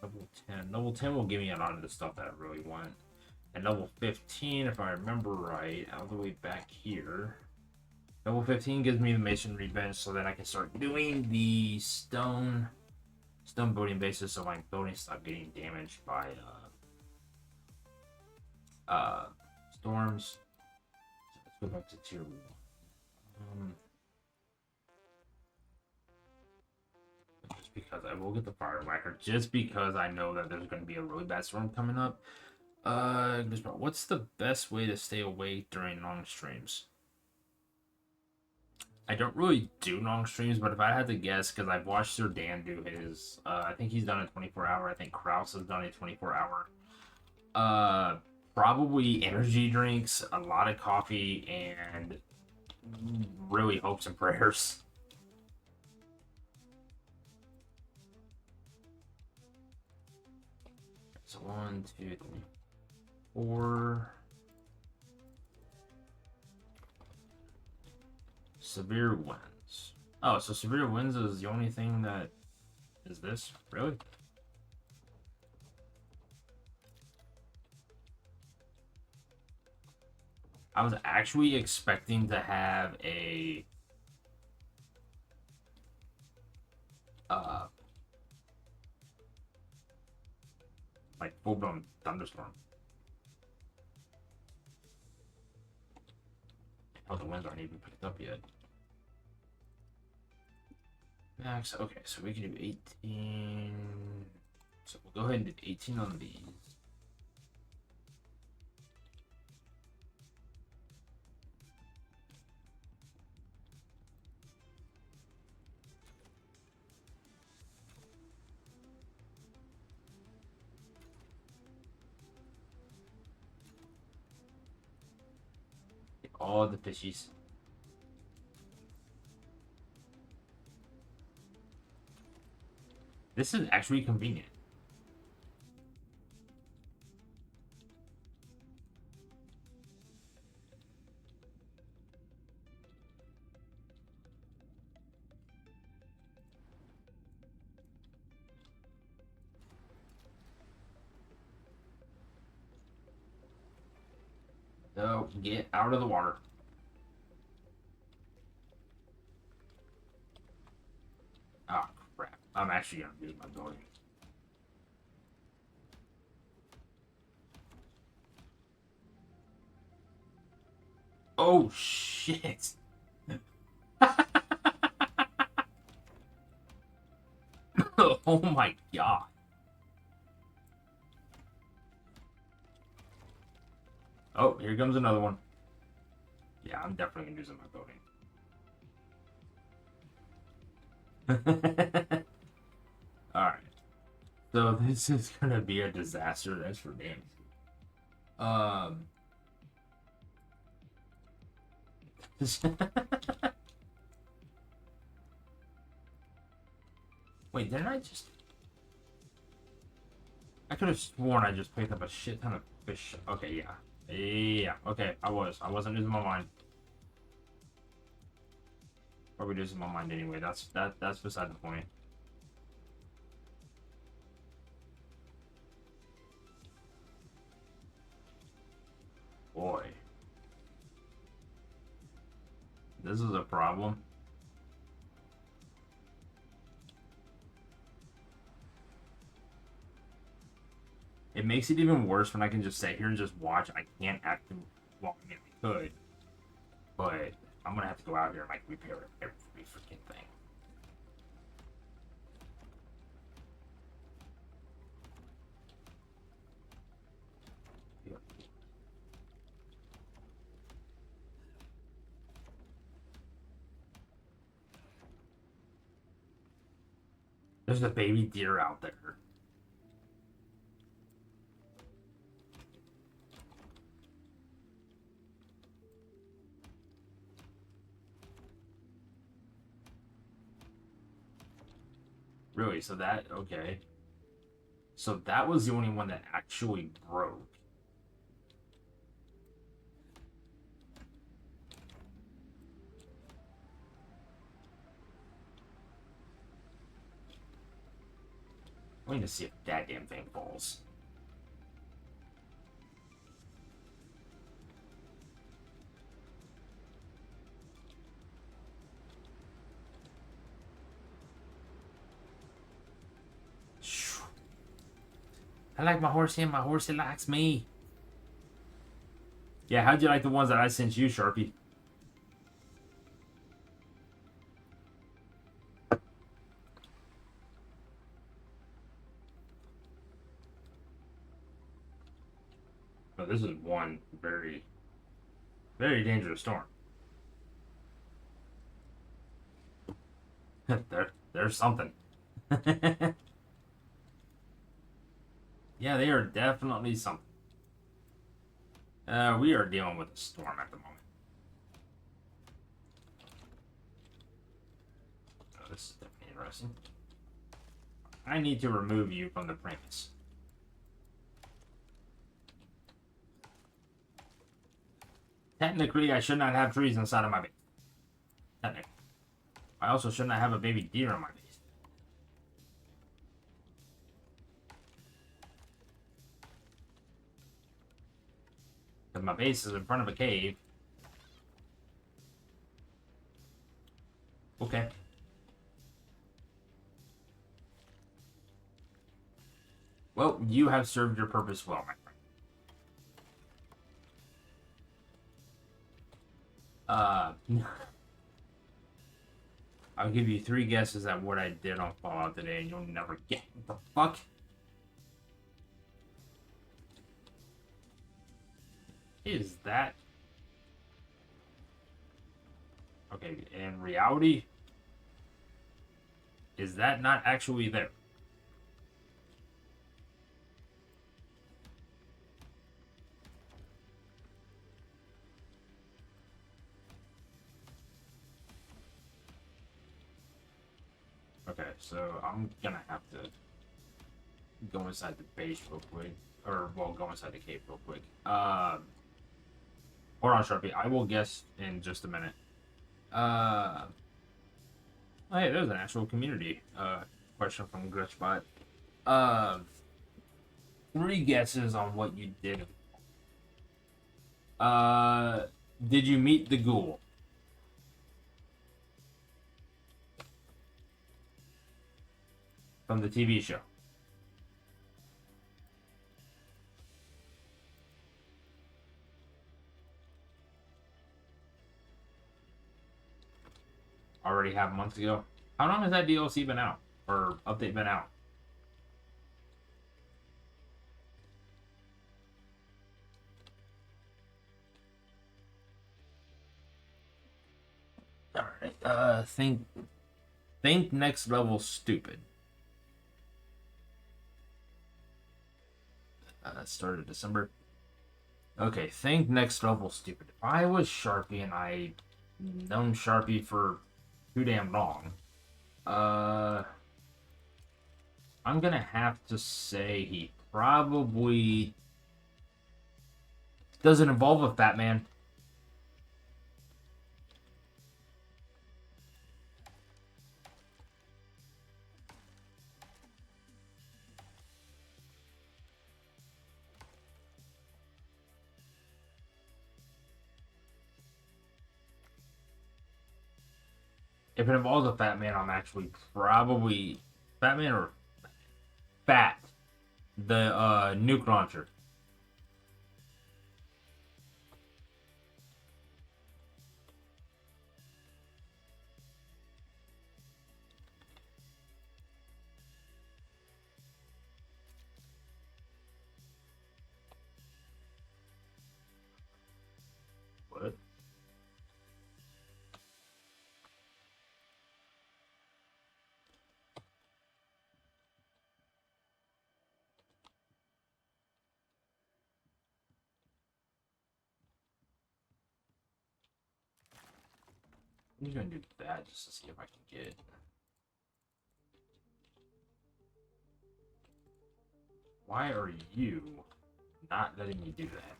level 10. Level 10 will give me a lot of the stuff that I really want. And level 15, if I remember right, all the way back here. Level 15 gives me the masonry bench so that I can start doing the stone building bases, so my buildings stop getting damaged by storms. So let's go back to tier 1. Just because I will get the fire whacker, just because I know that there's going to be a really bad storm coming up. What's the best way to stay awake during long streams? I don't really do long streams, but if I had to guess, because I've watched Sir Dan do his, I think he's done a 24-hour. I think Kraus has done a 24-hour. Probably energy drinks, a lot of coffee, and really hopes and prayers. So 1, 2, 3, 4. Severe winds. Oh, so severe winds is the only thing that is this? Really? I was actually expecting to have a like full-blown thunderstorm. Oh, the winds aren't even picked up yet. Max, okay, so we can do 18. So we'll go ahead and do 18 on these. Get all the fishies. This is actually convenient. So get out of the water. Oh crap. I'm actually gonna lose my building. Oh shit. Oh my god. Oh, here comes another one. Yeah, I'm definitely gonna lose my building. Alright. So this is gonna be a disaster, that's for damn sure. Wait, didn't I just... I could have sworn I just picked up a shit ton of fish. Okay, yeah. Yeah, okay, I wasn't losing my mind. Probably losing my mind anyway. That's beside the point. Boy. This is a problem. It makes it even worse when I can just sit here and just watch. I can't actually... Well, I mean, I could. But I'm gonna have to go out here and, like, repair every freaking thing. There's a baby deer out there. Really? So that... Okay. So that was the only one that actually broke. Waiting to see if that damn thing falls. I like my horse and my horse likes me. Yeah, how'd you like the ones that I sent you, Sharpie? Oh, this is one very, very dangerous storm. There's something. Yeah, they are definitely something. We are dealing with a storm at the moment. Oh, this is definitely interesting. I need to remove you from the premise. Technically, I should not have trees inside of my base. Technically. I also should not have a baby deer in my base. Because my base is in front of a cave. Okay. Well, you have served your purpose well, my friend. I'll give you 3 guesses at what I did on Fallout today, and you'll never get what the fuck. Is that... Okay, in reality, is that not actually there? Okay, so I'm gonna have to go inside the base real quick. Or, well, go inside the cave real quick. Hold on, Sharpie. I will guess in just a minute. Oh, hey, there's an actual community question from Glitchbot. 3 guesses on what you did. Did you meet the ghoul? From the TV show. Already have months ago. How long has that DLC been out? Or update been out? Alright, think Think next level stupid. That started December. Okay, think next level stupid. If I was Sharpie and I known Sharpie for too damn long, I'm gonna have to say he probably doesn't involve a fat man. If it involves a fat man, I'm actually probably fat man or fat. The nuke launcher. What? I'm just gonna do that just to see if I can get. Why are you not letting me do that?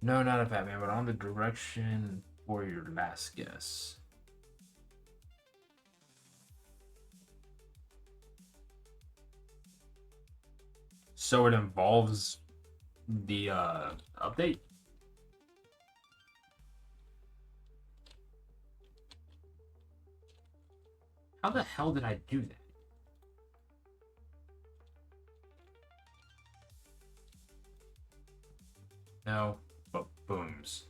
No, not a fat man, but on the direction for your last guess. So it involves the update. How the hell did I do that? No, but booms.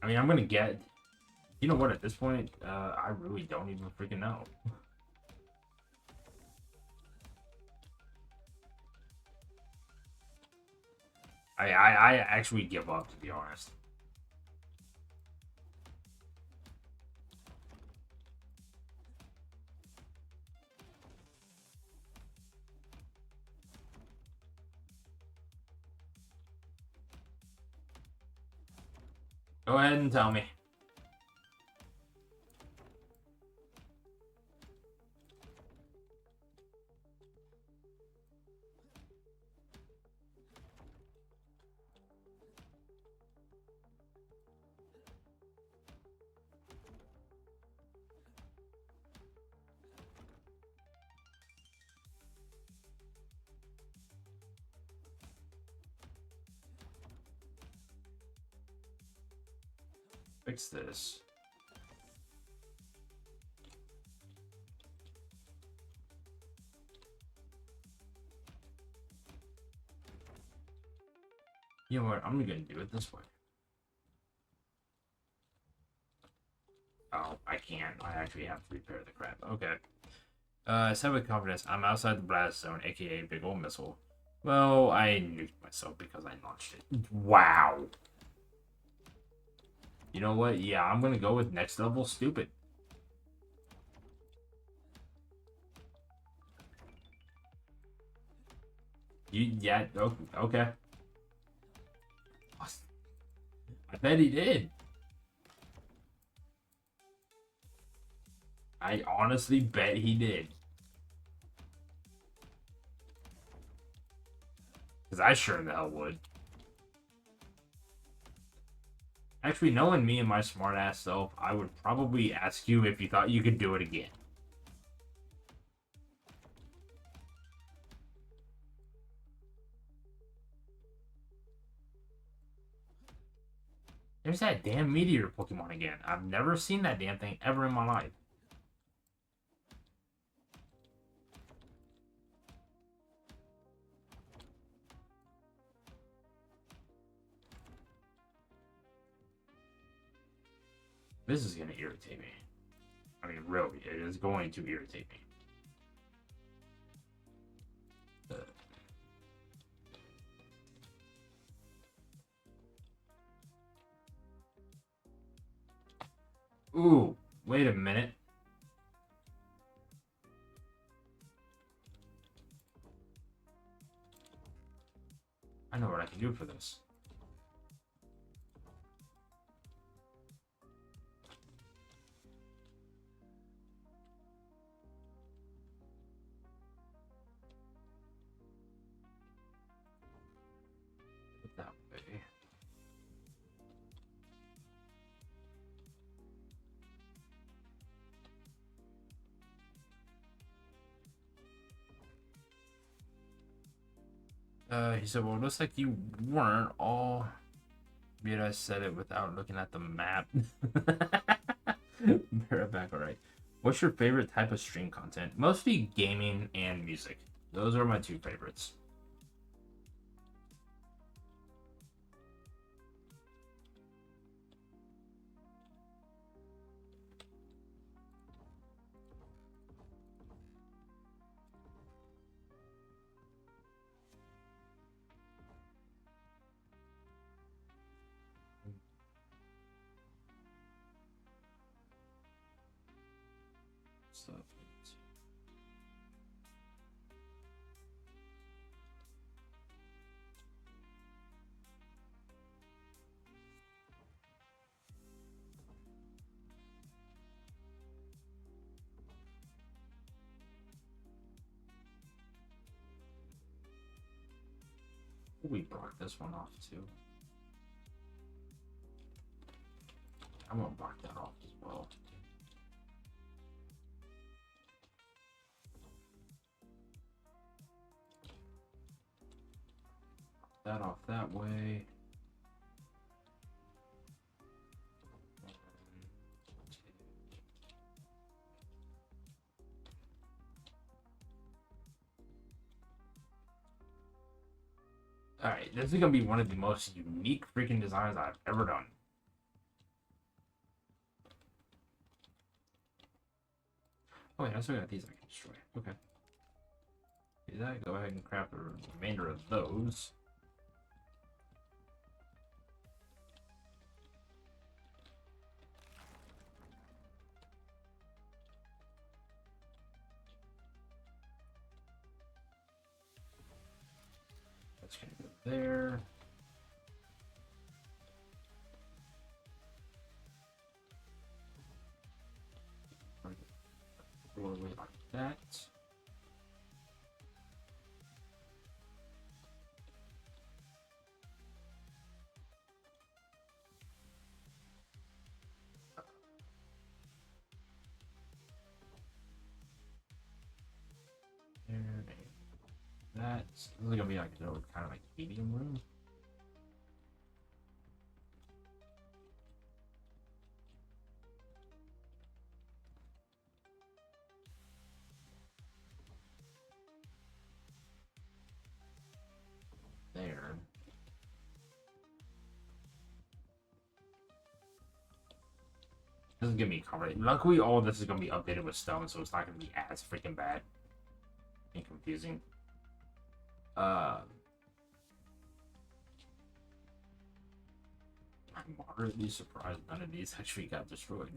I mean, I'm gonna get. You know what? At this point, I really don't even freaking know. I actually give up, to be honest. Go ahead and tell me. Fix this. You know what? I'm gonna do it this way. Oh, I can't. I actually have to repair the crap. Okay. Said with confidence, I'm outside the blast zone, aka big old missile. Well, I nuked myself because I launched it. Wow. You know what? Yeah, I'm gonna go with next level stupid. Yeah, okay. I bet he did. I honestly bet he did. Because I sure the hell would. Actually, knowing me and my smartass self, I would probably ask you if you thought you could do it again. There's that damn meteor Pokemon again. I've never seen that damn thing ever in my life. This is gonna irritate me. I mean, really, it is going to irritate me. Ooh, wait a minute. I know what I can do for this. That way. He said, well, it looks like you weren't all... Maybe I said it without looking at the map. Back, alright. What's your favorite type of stream content? Mostly gaming and music. Those are my two favorites. So, we blocked this one off too. I'm gonna block that off as well. That off that way. Alright, this is gonna be one of the most unique freaking designs I've ever done. Oh wait, I still got these I can destroy. Okay. Do that, go ahead and craft the remainder of those. That's gonna go there. Doorway like that. There, that. This is gonna be like a kind of like medium room. There. This is gonna be covered. Luckily, all of this is gonna be updated with stone, so it's not gonna be as freaking bad and confusing. I'm moderately surprised none of these actually got destroyed.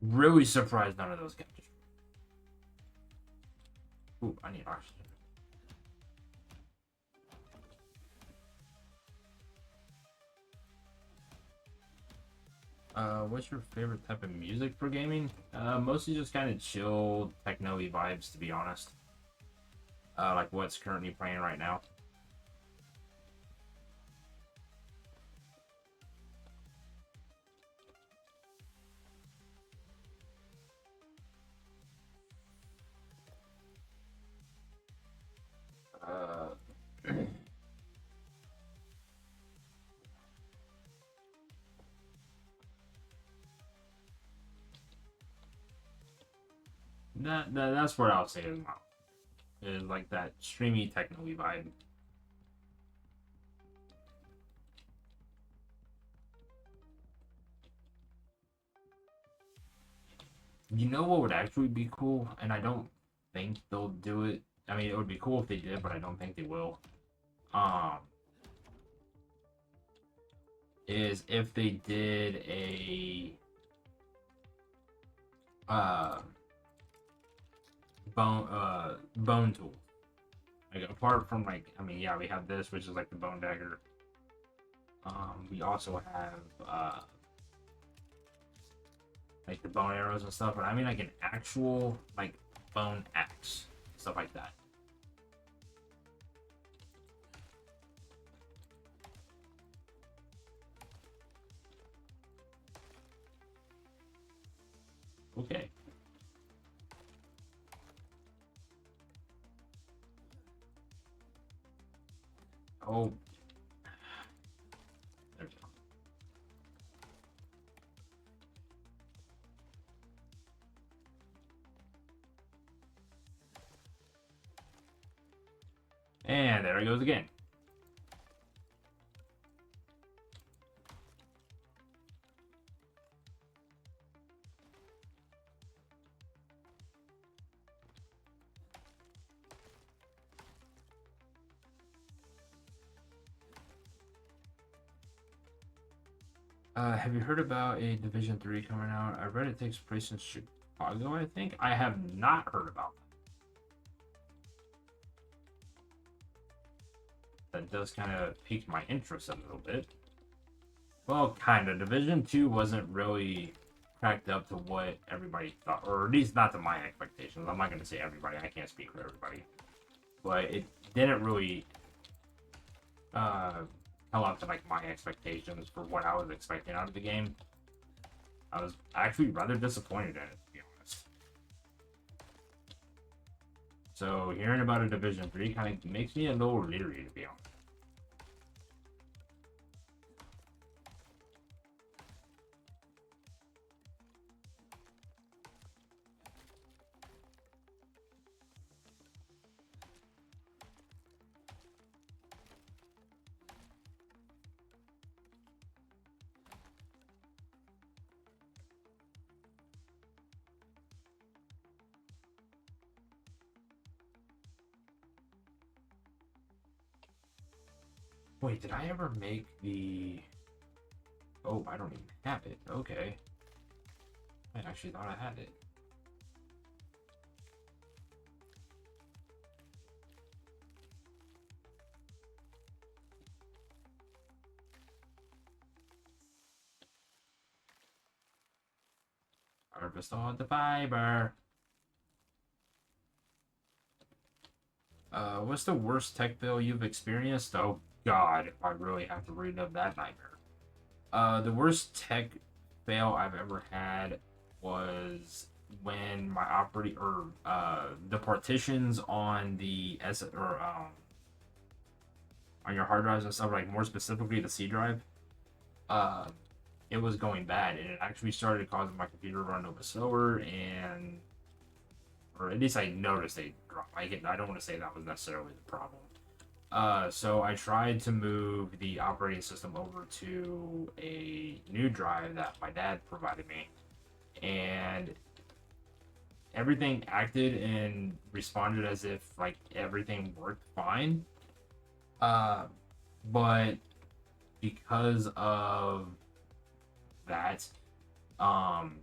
Really surprised none of those got destroyed. Ooh, I need oxygen. What's your favorite type of music for gaming? Mostly just kind of chill, techno-y vibes, to be honest. Like what's currently playing right now. That's what I'll say as well. Is like that streamy techno-y vibe. You know what would actually be cool, and I don't think they'll do it. I mean, it would be cool if they did, but I don't think they will. Um, is if they did a uh bone tool. Like apart from like, I mean, yeah, we have this, which is like the bone dagger. We also have like the bone arrows and stuff, but I mean like an actual like bone axe, stuff like that. Okay. Oh, there we go. And there it goes again. Have you heard about a Division 3 coming out? I read it takes place in Chicago, I think. I have not heard about that. That does kind of pique my interest a little bit. Well, kind of. Division 2 wasn't really cracked up to what everybody thought, or at least not to my expectations. I'm not going to say everybody. I can't speak for everybody. But it didn't really held up to like my expectations for what I was expecting out of the game. I was actually rather disappointed in it, to be honest. So hearing about a Division 3 kind of makes me a little leery, to be honest. Wait, did I ever make the... Oh, I don't even have it. Okay. I actually thought I had it. Harvest all the fiber. What's the worst tech fail you've experienced? Oh God, if I really have to relive that nightmare. The worst tech fail I've ever had was when my the partitions on the on your hard drives and stuff, like more specifically the C drive, uh, it was going bad, and it actually started causing my computer to run a bit slower, and or at least I noticed they dropped. I don't want to say that was necessarily the problem. So I tried to move the operating system over to a new drive that my dad provided me, and everything acted and responded as if like everything worked fine. Uh, but because of that, um,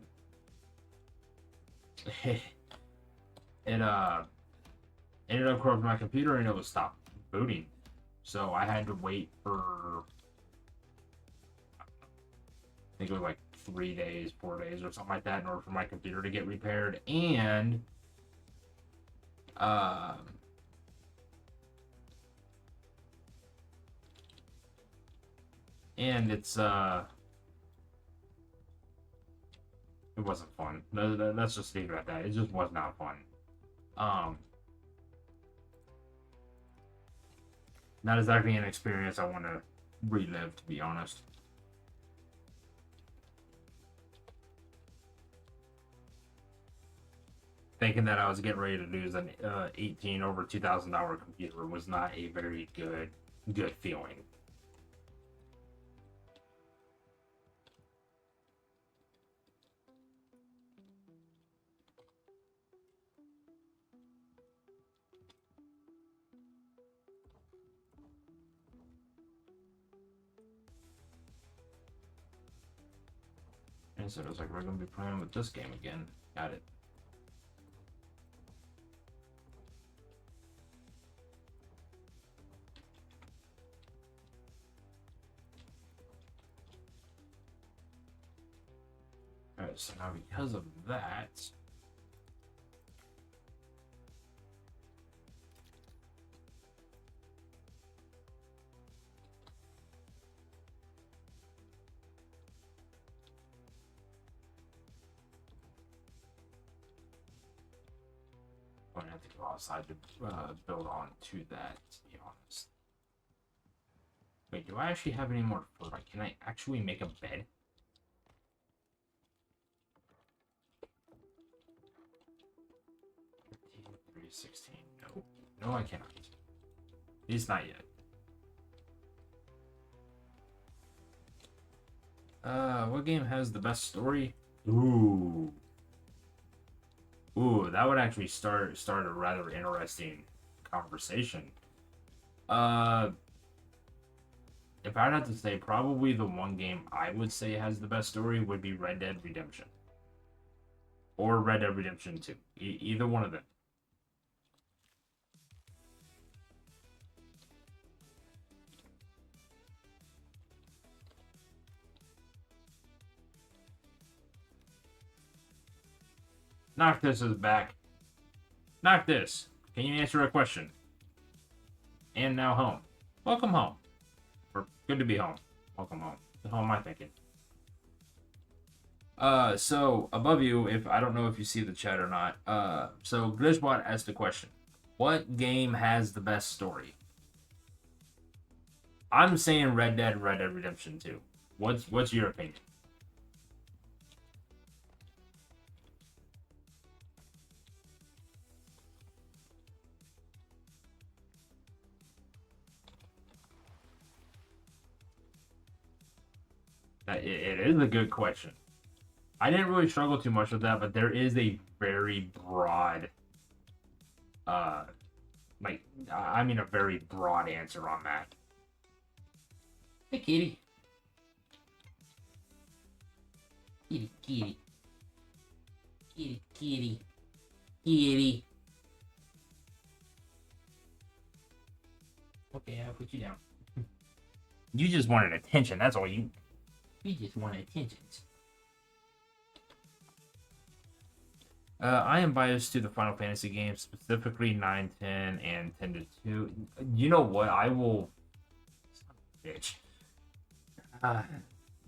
it ended up corrupting my computer and it was stopped booting. So I had to wait for I think it was like 3 days, 4 days, or something like that in order for my computer to get repaired. Uh, and it wasn't fun. Let's just leave it at that. It just was not fun. Um, Not exactly an experience I want to relive, to be honest. Thinking that I was getting ready to lose an $18 over $2,000 computer was not a very good feeling. Okay, so it looks like we're gonna be playing with this game again. Got it. Alright, so now because of that, I'm gonna have to go outside to build on to that, to be honest. Wait, do I actually have any more food? Like, can I actually make a bed? Three, 16. No. No, I cannot. At least not yet. What game has the best story? Ooh. Ooh, that would actually start a rather interesting conversation. If I'd have to say, probably the one game I would say has the best story would be Red Dead Redemption. Or Red Dead Redemption 2. Either one of them. Noctis is back. Noctis, can you answer a question? And now home. Welcome home. Or good to be home. Welcome home. What the hell am I thinking? So above you, if I don't know if you see the chat or not. So Glitchbot asked a question. What game has the best story? I'm saying Red Dead Redemption 2. What's your opinion? It is a good question. I didn't really struggle too much with that, but there is a very broad, a very broad answer on that. Hey, kitty. Kitty, kitty. Kitty, kitty. Kitty. Okay, I'll put you down. You just wanted attention, that's all you... You just wanted attention. I am biased to the Final Fantasy games, specifically 9, 10, and 10 to 2. You know what? I will... Bitch. That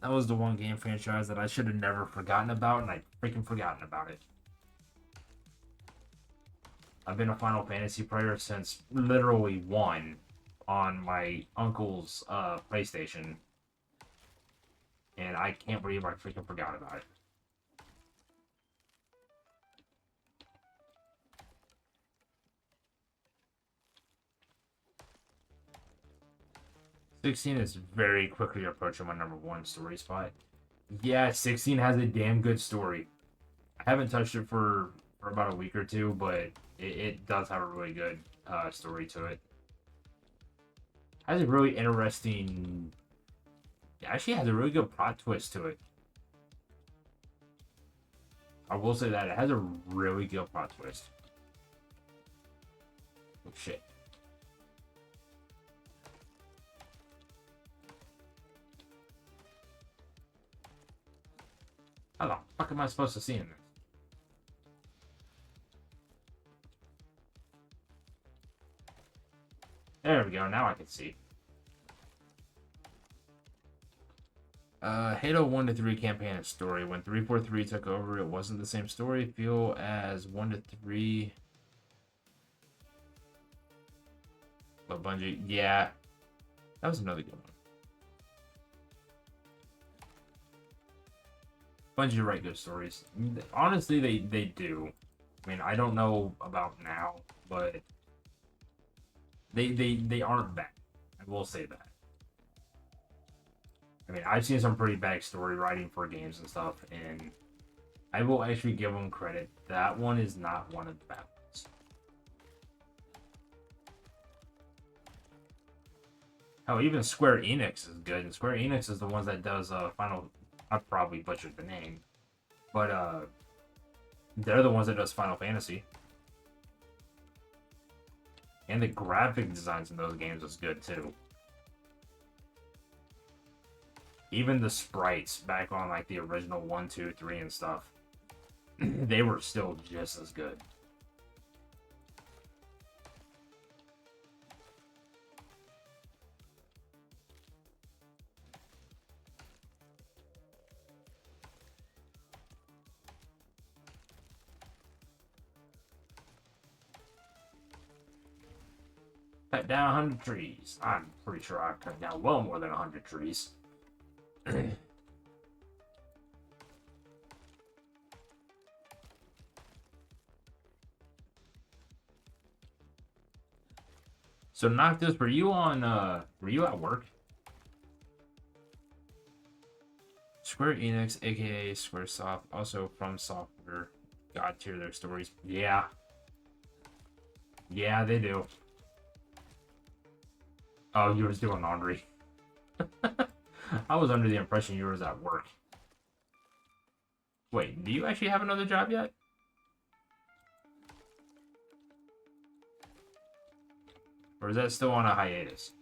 was the one game franchise that I should have never forgotten about, and I freaking forgotten about it. I've been a Final Fantasy player since literally 1 on my uncle's PlayStation. And I can't believe I freaking forgot about it. $16 is very quickly approaching my #1 story spot. Yeah, 16 has a damn good story. I haven't touched it for about a week or two, but it does have a really good story to it. Has a really interesting... It actually has a really good plot twist to it. I will say that. It has a really good plot twist. Oh, shit. How the fuck am I supposed to see in this? There we go. Now I can see. Halo 1 to 3 campaign and story. When 343 took over, it wasn't the same story. Feel as 1 to 3. But Bungie, yeah. That was another good one. Bungie write good stories. Honestly, they do. I mean, I don't know about now, but they aren't bad. I will say that. I mean, I've seen some pretty bad story writing for games and stuff, and I will actually give them credit. That one is not one of the bad ones. Oh, even Square Enix is good, and Square Enix is the ones that does Final... I probably butchered the name. But they're the ones that does Final Fantasy. And the graphic designs in those games is good too. Even the sprites back on like the original 1, 2, 3 and stuff, they were still just as good. Cut down 100 trees. I'm pretty sure I've cut down well more than 100 trees. So Noctis, were you at work? Square Enix, aka Squaresoft, also from Software, God tier their stories. Yeah. Yeah, they do. Oh, you was doing laundry. I was under the impression you was at work. Wait, do you actually have another job yet? Or is that still on a hiatus?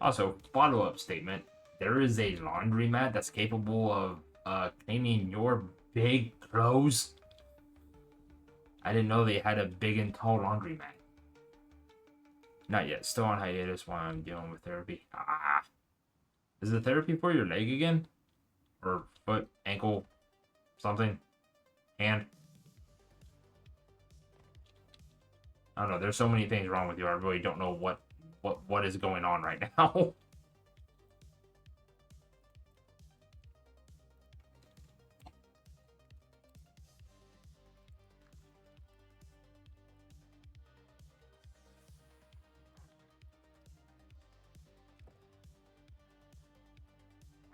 Also, follow-up statement. There is a laundromat that's capable of cleaning your big clothes. I didn't know they had a big and tall laundromat. Not yet. Still on hiatus while I'm dealing with therapy. Ah. Is the therapy for your leg again? Or foot, ankle, something? Hand? I don't know. There's so many things wrong with you. I really don't know what is going on right now.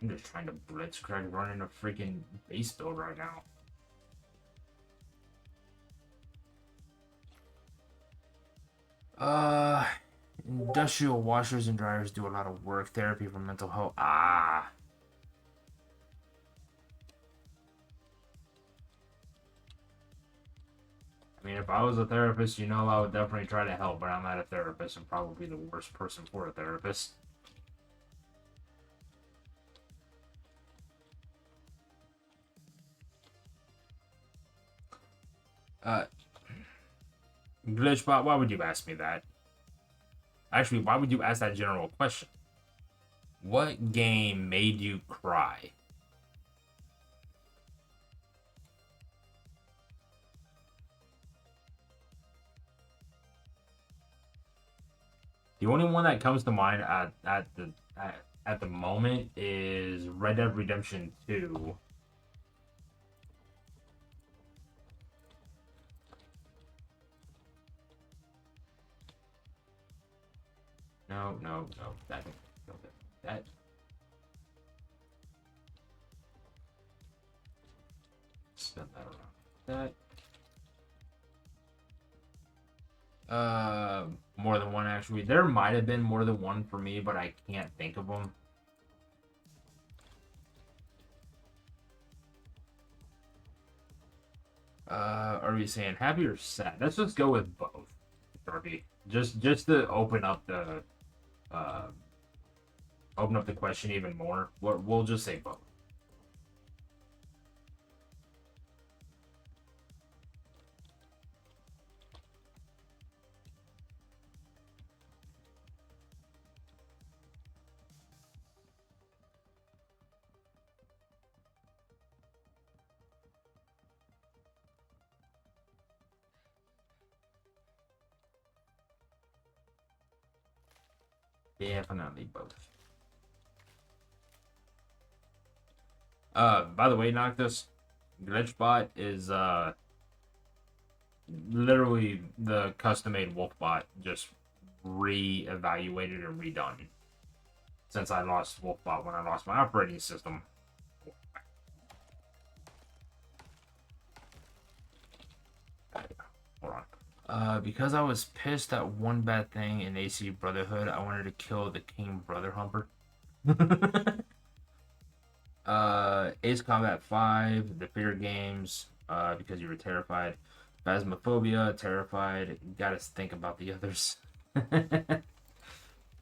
I'm just trying to blitzcrank running a freaking base build right now. Industrial washers and dryers do a lot of work. Therapy for mental health. Ah. I mean, if I was a therapist, you know, I would definitely try to help, but I'm not a therapist and probably the worst person for a therapist. Glitchbot, why would you ask me that? Actually, why would you ask that general question? What game made you cry? The only one that comes to mind at the moment is Red Dead Redemption 2. No. That. Spin that around. That. More than one actually. There might have been more than one for me, but I can't think of them. Are we saying happy or sad? Let's just go with both, Darby. Just to open up the question even more. We'll just say both. Definitely both. By the way, Noctis, Glitchbot is literally the custom-made Wolfbot, just re-evaluated and redone. Since I lost Wolfbot when I lost my operating system. Hold on. Because I was pissed at one bad thing in AC Brotherhood, I wanted to kill the King Brother Humper. Ace Combat 5, the Fear Games, because you were terrified. Phasmophobia, terrified. Gotta think about the others.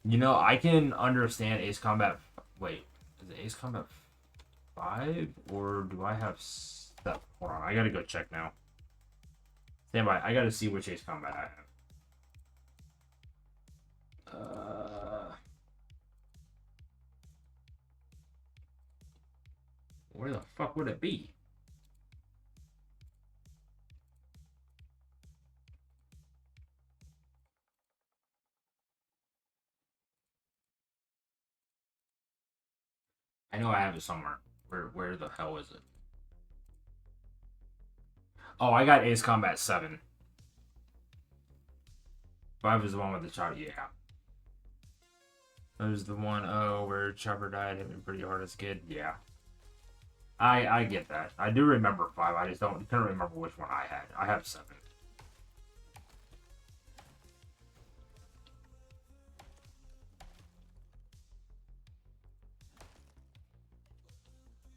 You know, I can understand Ace Combat. Wait, is it Ace Combat 5? Or do I have stuff? Hold on, I gotta go check now. Stand by. I gotta see which Ace Combat I have. Where the fuck would it be? I know I have it somewhere. Where the hell is it? Oh, I got Ace Combat 7. 5 is the one with the chopper. Yeah. That was the one, oh, where Chopper died, hit me pretty hard as a kid. Yeah. I get that. I do remember 5. I just couldn't remember which one I had. I have 7.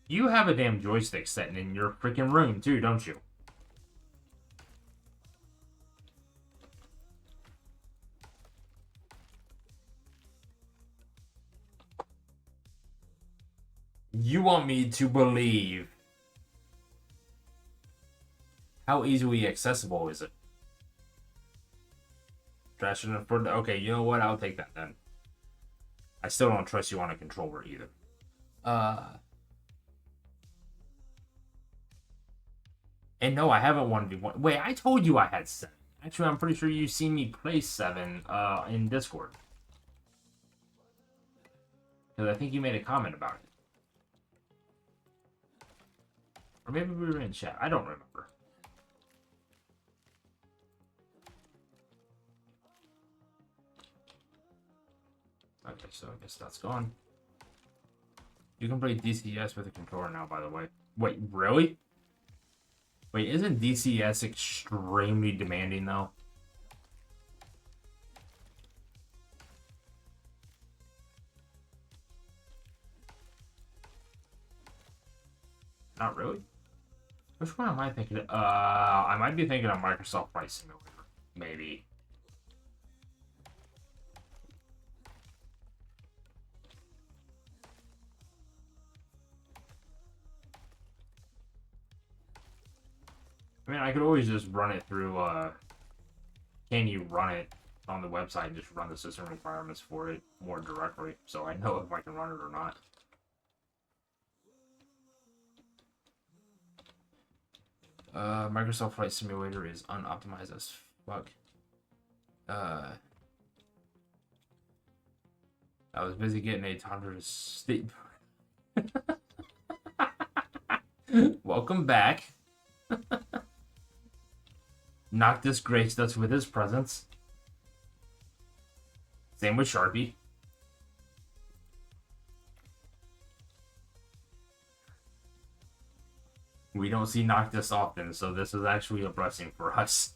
You have a damn joystick sitting in your freaking room too, don't you? You want me to believe. How easily accessible is it? Trash enough for the... Okay, you know what? I'll take that then. I still don't trust you on a controller either. And no, I haven't 1v1. Wait, I told you I had 7. Actually, I'm pretty sure you've seen me play 7 in Discord. Because I think you made a comment about it. Or maybe we were in chat. I don't remember. Okay, so I guess that's gone. You can play DCS with a controller now, by the way. Wait, really? Wait, isn't DCS extremely demanding, though? Not really. Which one am I thinking of? I might be thinking of Microsoft Flight Simulator. Maybe. I mean, I could always just run it through, can you run it on the website and just run the system requirements for it more directly, so I know if I can run it or not. Microsoft Flight Simulator is unoptimized as fuck. I was busy getting a toddler to sleep. Welcome back. Noctis graced us with his presence. Same with Sharpie. We don't see Noctis often, so this is actually a blessing for us.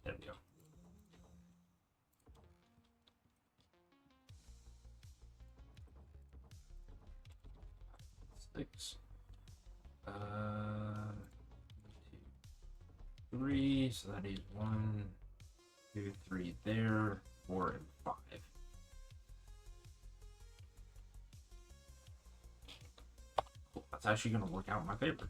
There we go. Six. 2, 3. So that is 1, 2, 3 there. 4 and 5. Cool. That's actually going to work out in my favor.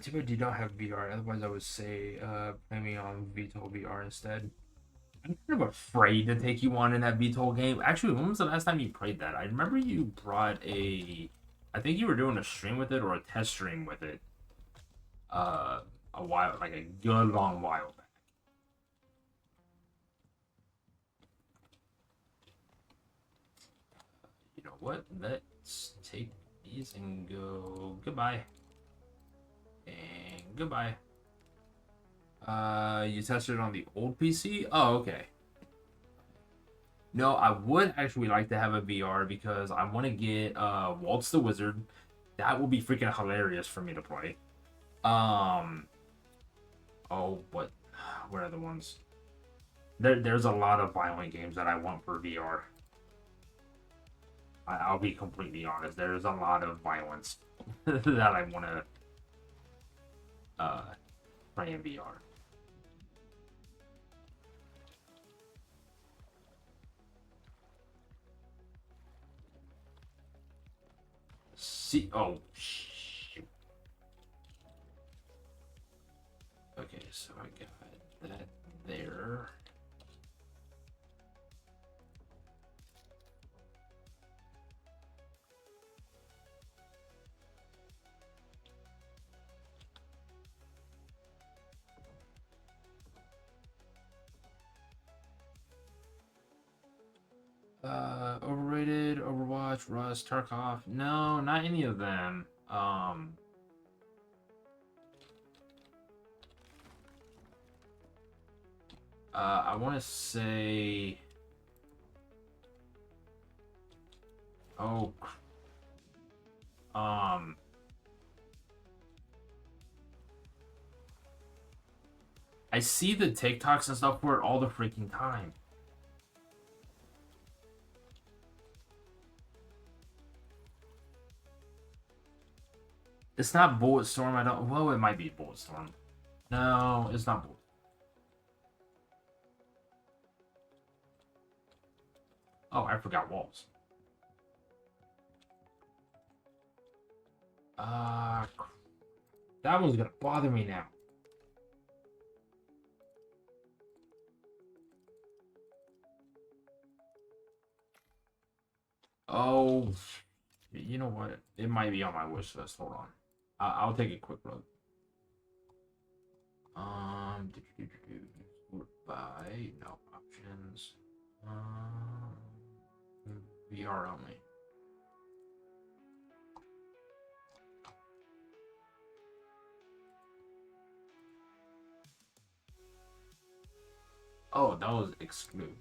Too bad you don't have VR. Otherwise, I would say play me on VTOL VR instead. I'm kind of afraid to take you on in that VTOL game. Actually, when was the last time you played that? I remember you brought a... I think you were doing a stream with it or a test stream with it. A while, like a good long while back. You know what? Let's take these and go goodbye. And goodbye. You tested it on the old PC? Oh, okay. No, I would actually like to have a VR because I want to get Waltz the Wizard. That will be freaking hilarious for me to play. Oh, what are the ones? There's a lot of violent games that I want for VR. I'll be completely honest. There's a lot of violence that I want to play in VR. See, oh, shoot. Okay, so I got that there. Overrated, Overwatch, Rust, Tarkov. No, not any of them. I want to say. Oh. I see the TikToks and stuff for it all the freaking time. It's not Bulletstorm. I don't. Well, it might be Bulletstorm. No, it's not Bullet. Oh, I forgot Walls. That one's gonna bother me now. Oh, you know what? It might be on my wish list. Hold on. I'll take a quick look. Sort by no options. VR only. Oh, that was exclude.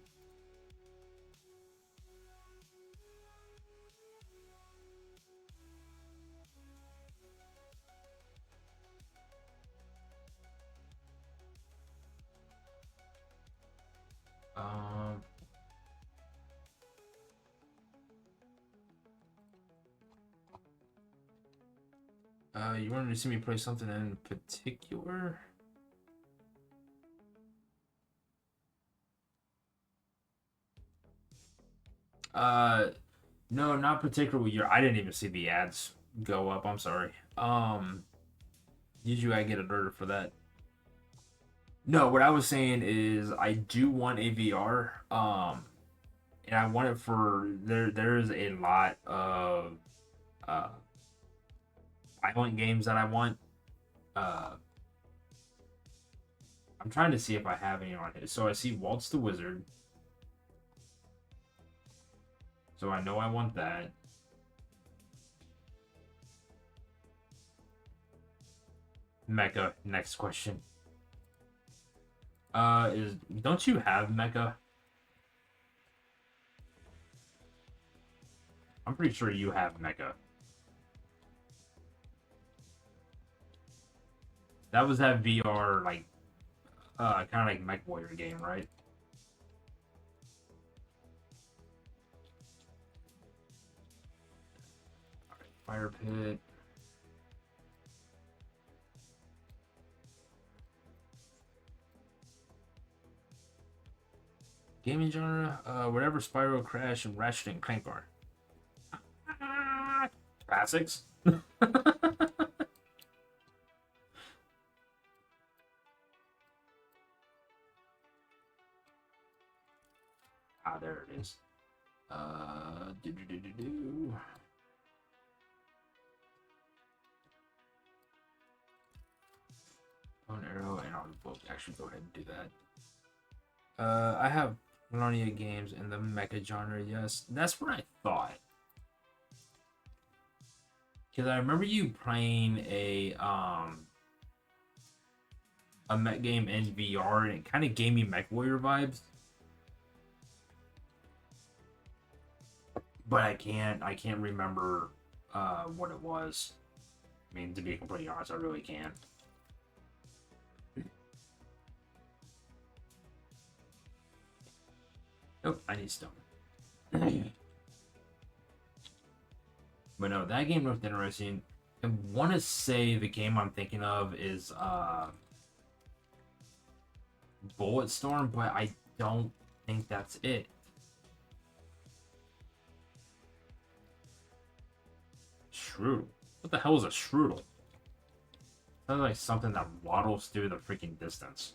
You wanted to see me play something in particular? No, not particularly. I didn't even see the ads go up. I'm sorry. Usually I get alerted for that. No, what I was saying is I do want a VR. And I want it for there's a lot of violent games that I want. I'm trying to see if I have any on it. So I see Waltz the Wizard. So I know I want that. Mecha, next question. Don't you have Mecha? I'm pretty sure you have Mecha. That was that VR like kind of like Mech Warrior game, right? Fire Pit. Gaming genre, whatever Spyro, Crash, and Ratchet and Clank are. Classics. There it is. An arrow, and I'll actually go ahead and do that. I have plenty of games in the mecha genre. Yes, that's what I thought. Because I remember you playing a mech game in VR, and it kind of gave me MechWarrior vibes. But I can't remember what it was. I mean, to be completely honest, I really can't. Oh, I need stone. But no, that game looked interesting. I want to say the game I'm thinking of is Bulletstorm, but I don't think that's it. Strudel. What the hell is a strudel? Sounds like something that waddles through the freaking distance.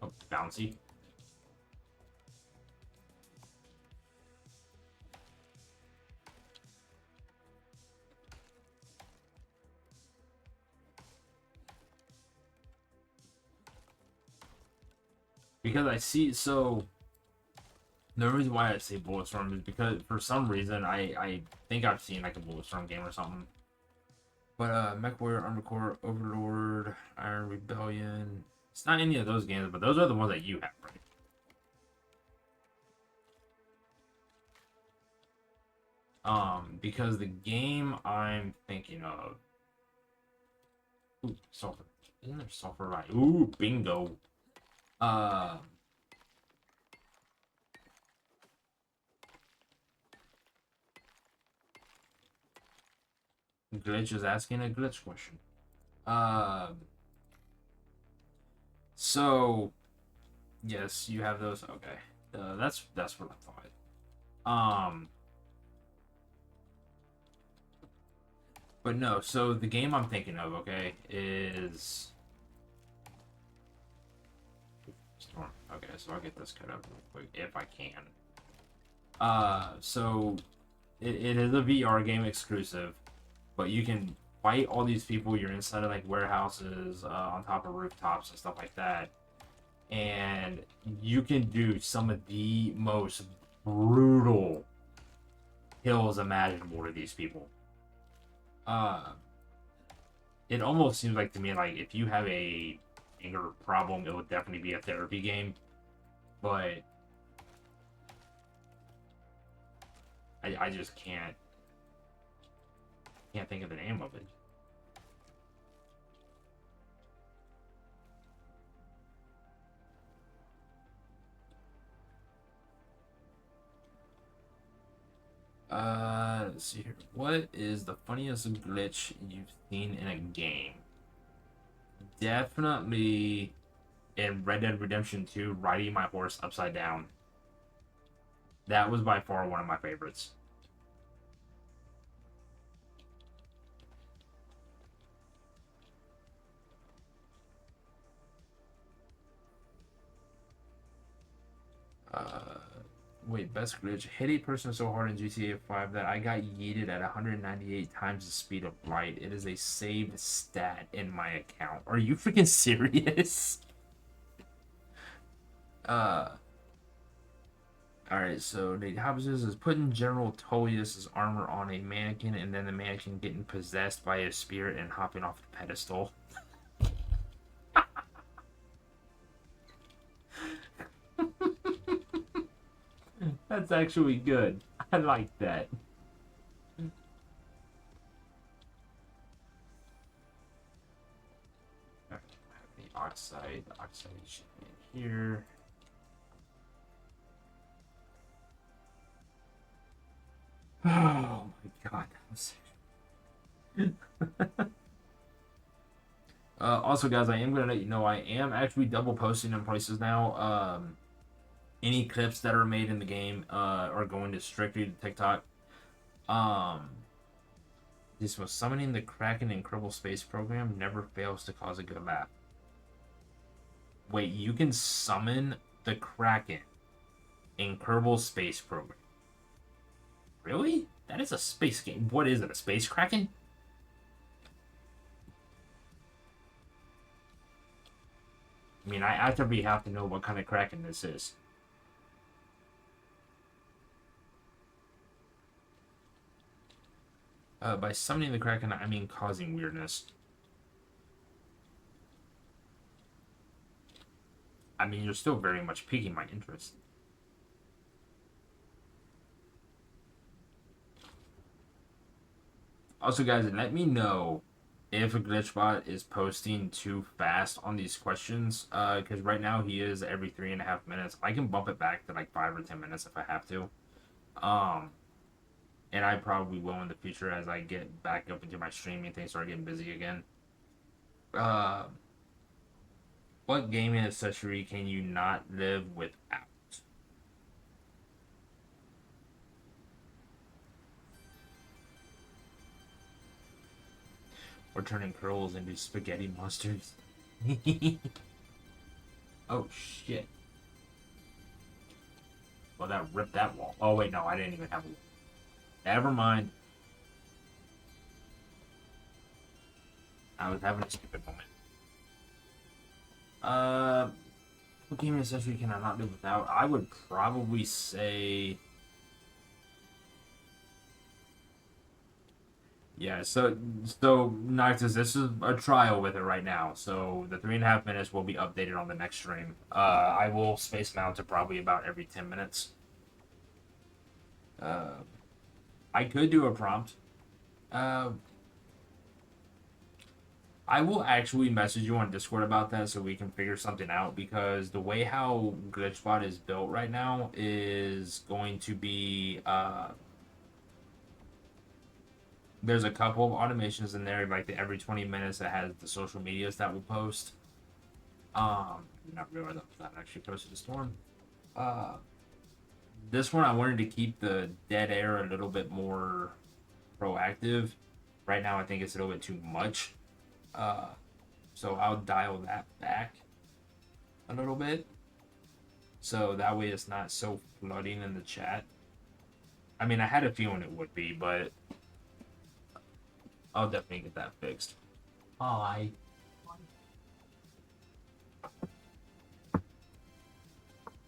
Oh, bouncy. Because I see, so the reason why I say Bulletstorm is because for some reason I think I've seen like a Bulletstorm game or something. But MechWarrior, Armored Core, Overlord, Iron Rebellion. It's not any of those games, but those are the ones that you have, right? Because the game I'm thinking of. Ooh, sulfur. Isn't there sulfur right? Ooh, bingo. Glitch is asking a glitch question. So yes, you have those. Okay, that's what I thought. But no. So the game I'm thinking of, okay, is Storm. Okay, so I'll get this cut up real quick if I can. So it is a VR game exclusive, but you can fight all these people. You're inside of like warehouses, on top of rooftops and stuff like that, and you can do some of the most brutal kills imaginable to these people. It almost seems like to me like if you have a anger problem, it would definitely be a therapy game, but I just can't think of the name of it. Let's see here. What is the funniest glitch you've seen in a game? Definitely in Red Dead Redemption 2, riding my horse upside down. That was by far one of my favorites. Wait, best glitch. Hit a person so hard in GTA 5 that I got yeeted at 198 times the speed of light. It is a saved stat in my account. Are you freaking serious? Alright, so the hypothesis is putting General Tullius's armor on a mannequin and then the mannequin getting possessed by a spirit and hopping off the pedestal. That's actually good. I like that. The oxide should be in here. Oh my god. Also, guys, I am going to let you know I am actually double posting in places now. Any clips that are made in the game are going to strictly to TikTok. This was summoning the Kraken in Kerbal Space Program never fails to cause a good laugh. Wait, you can summon the Kraken in Kerbal Space Program. Really? That is a space game. What is it? A space kraken? I mean, I actively have to know what kind of kraken this is. By summoning the kraken, I mean causing weirdness. I mean, you're still very much piquing my interest. Also, guys, let me know if a glitchbot is posting too fast on these questions. Because right now he is every 3.5 minutes. I can bump it back to like 5 or 10 minutes if I have to. And I probably will in the future as I get back up into my streaming things, start getting busy again. What gaming accessory can you not live without? We're turning curls into spaghetti monsters. Oh shit. Well, that ripped that wall. Oh wait, no, I didn't even have a wall. Never mind. I was having a stupid moment. What gaming accessory can I not live without? I would probably say... Yeah, so Noctis, this is a trial with it right now. So the 3.5 minutes will be updated on the next stream. I will space mount to probably about every 10 minutes. I could do a prompt. I will actually message you on Discord about that so we can figure something out, because the way how Glitchbot is built right now is going to be there's a couple of automations in there, like every 20 minutes that has the social medias that we'll post. Not realize that actually posted a storm. This one I wanted to keep the dead air a little bit more proactive. Right now I think it's a little bit too much. So I'll dial that back a little bit. So that way it's not so flooding in the chat. I mean, I had a feeling it would be, but I'll definitely get that fixed. Hi.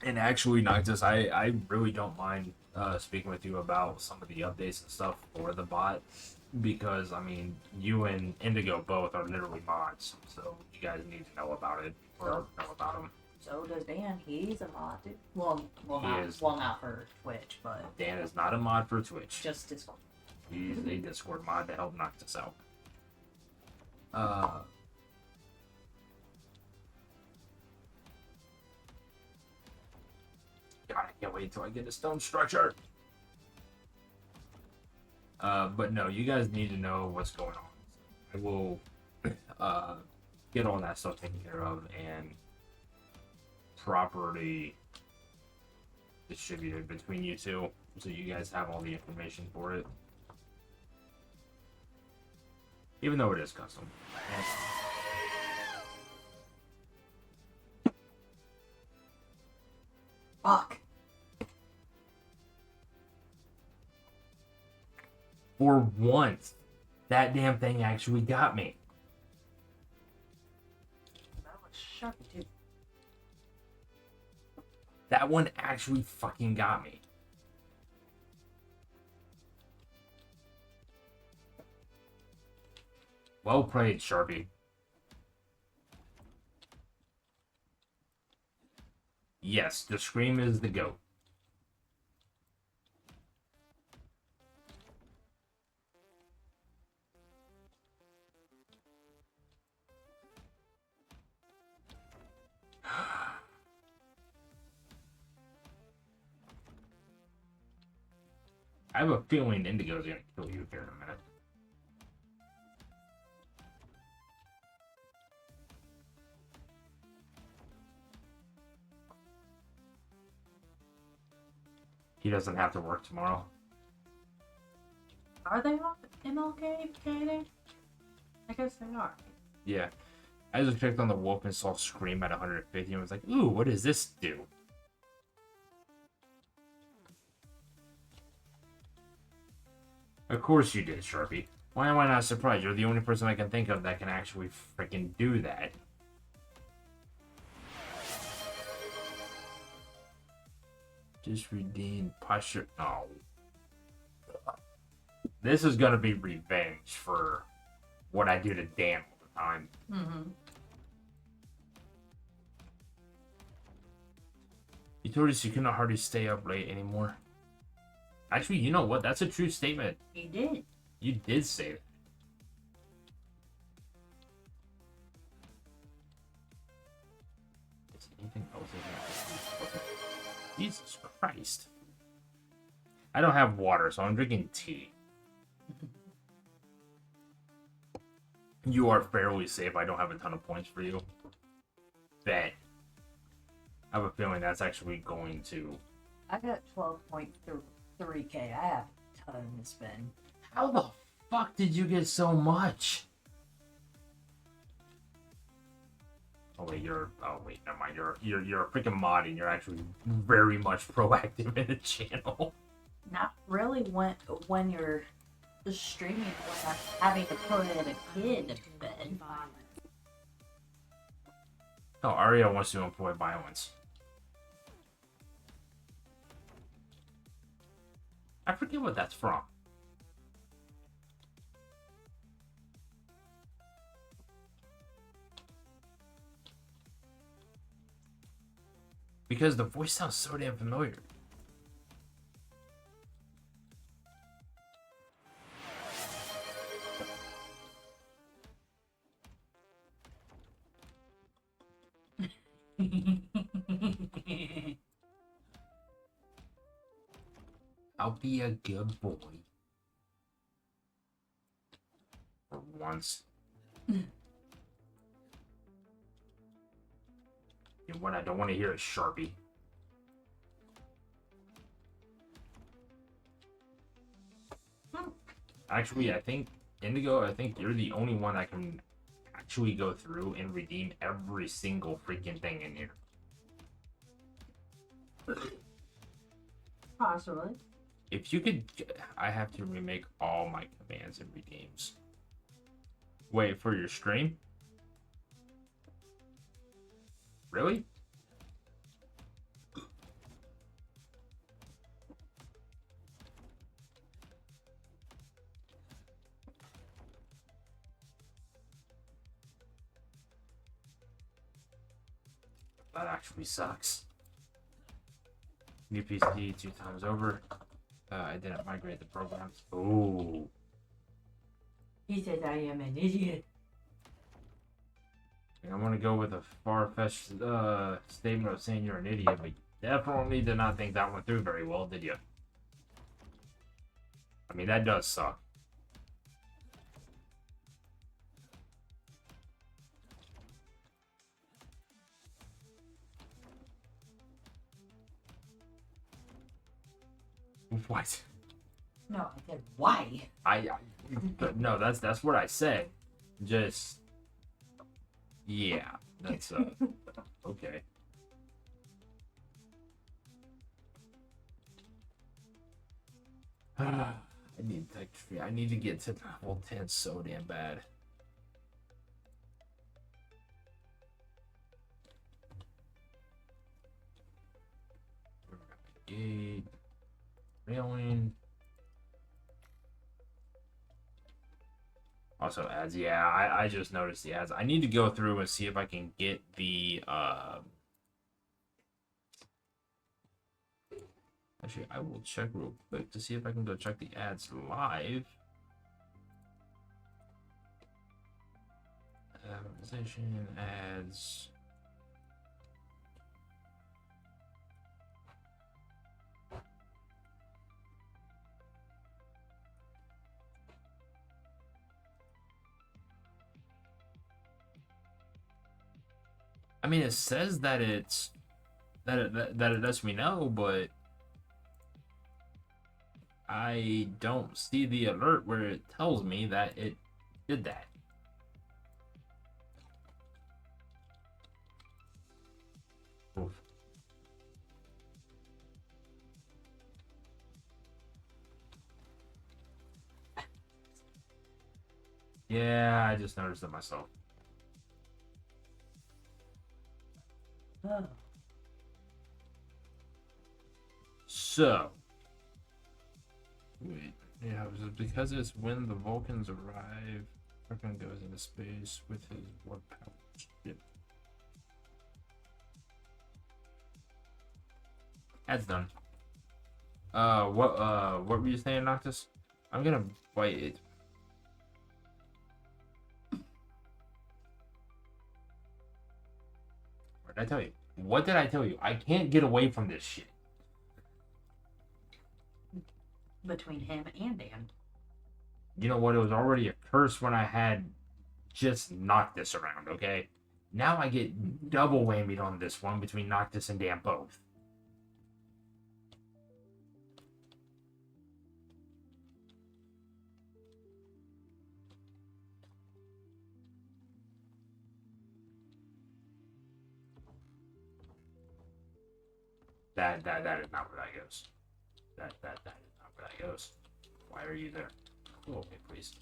And actually, Noctis, I really don't mind speaking with you about some of the updates and stuff for the bot, because, I mean, you and Indigo both are literally mods, so you guys need to know about it, or know about them. So does Dan. He's a mod, too. Well, He not for Twitch, but... Dan is not a mod for Twitch. Just Discord. He's a Discord mod to help Noctis out. God, I can't wait until I get a stone structure. But no, you guys need to know what's going on. I will get all that stuff taken care of and properly distributed between you two, so you guys have all the information for it. Even though it is custom. Fuck. For once, that damn thing actually got me. That was sharp, too. That one actually fucking got me. Well played, Sharpie. Yes, the Scream is the GOAT. I have a feeling Indigo's gonna kill you here in a minute. He doesn't have to work tomorrow. Are they off MLK Day? I guess they are. Yeah. I just clicked on the wolf and saw Scream at 150 and was like, ooh, what does this do? Of course you did, Sharpie. Why am I not surprised? You're the only person I can think of that can actually freaking do that. Just redeem posture. No. This is gonna be revenge for what I do to Dan all the time. Mm-hmm. You told us you couldn't hardly stay up late anymore. Actually, you know what? That's a true statement. He did. You did say that. Is anything else in here? Jesus Christ. I don't have water, so I'm drinking tea. You are fairly safe. I don't have a ton of points for you. Bet. I have a feeling that's actually going to... I got 12.3k. I have a ton to spend. How the fuck did you get so much? Oh wait, never mind. You're a freaking mod and you're actually very much proactive in the channel. Not really when you're streaming without having to put in a kid to bed. Oh, Aria wants to employ violence. I forget what that's from. Because the voice sounds so damn familiar. I'll be a good boy. For once. You know what I don't want to hear is Sharpie. Actually, I think, Indigo, I think you're the only one that can actually go through and redeem every single freaking thing in here. Possibly. If you could, I have to remake all my commands and redeems. Wait, for your stream? Really? That actually sucks. New PC 2 times over. I didn't migrate the programs. Ooh. He says I am an idiot. I want to go with a far-fetched statement of saying you're an idiot, but you definitely did not think that went through very well, did you? I mean, that does suck. What? No, I said why. No, that's what I said. Just yeah, that's okay. I need tech tree. I need to get to level 10 so damn bad. Gate. Railing. Also ads, yeah, I just noticed the ads. I need to go through and see if I can get the actually I will check real quick to see if I can go check the ads live. Advertising ads. I mean, it says that it's that it lets me know, but I don't see the alert where it tells me that it did that. Oof. Yeah, I just noticed it myself. Oh. So, wait, yeah, it was because it's when the Vulcans arrive. Vulcan goes into space with his warp power ship. That's done. What were you saying, Noctis? I'm gonna bite it. What did I tell you? What did I tell you? I can't get away from this shit. Between him and Dan. You know what? It was already a curse when I had just Noctis around, okay? Now I get double whammied on this one between Noctis and Dan both. That is not where that goes. That is not where that goes. Why are you there? Go away, please.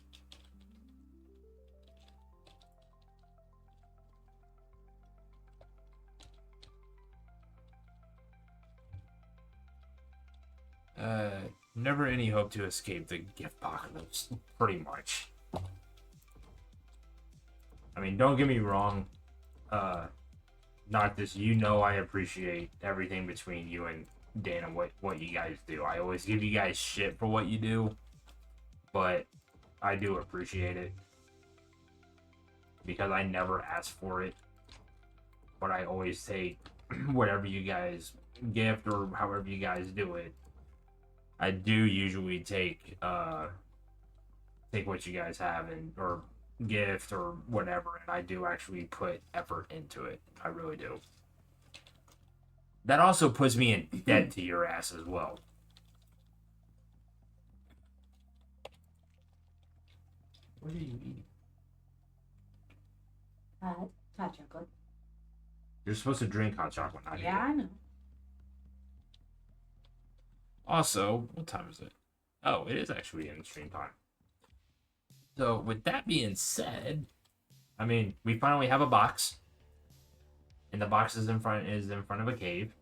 Never any hope to escape the gift apocalypse, pretty much. I mean, don't get me wrong. Noctis, you know I appreciate everything between you and Dan and what you guys do. I always give you guys shit for what you do, but I do appreciate it. Because I never ask for it, but I always take whatever you guys gift or however you guys do it. I do usually take what you guys have and or gift or whatever, and I do actually put effort into it. I really do. That also puts me in debt to your ass as well. What are you eating? Hot chocolate. You're supposed to drink hot chocolate, not Yeah, I know. Also, what time is it? Oh, it is actually in stream time. So, with that being said, I mean, we finally have a box, and the box is in front of a cave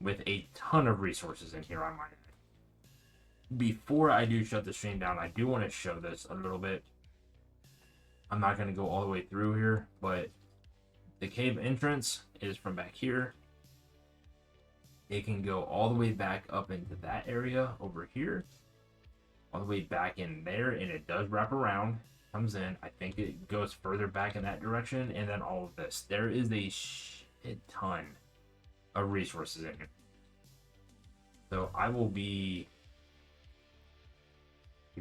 with a ton of resources in here on my end. Before I do shut the stream down, I do want to show this a little bit. I'm not going to go all the way through here, but the cave entrance is from back here. It can go all the way back up into that area over here, all the way back in there, and it does wrap around, comes in. I think it goes further back in that direction, and then all of this. There is a shit ton of resources in here. So I will be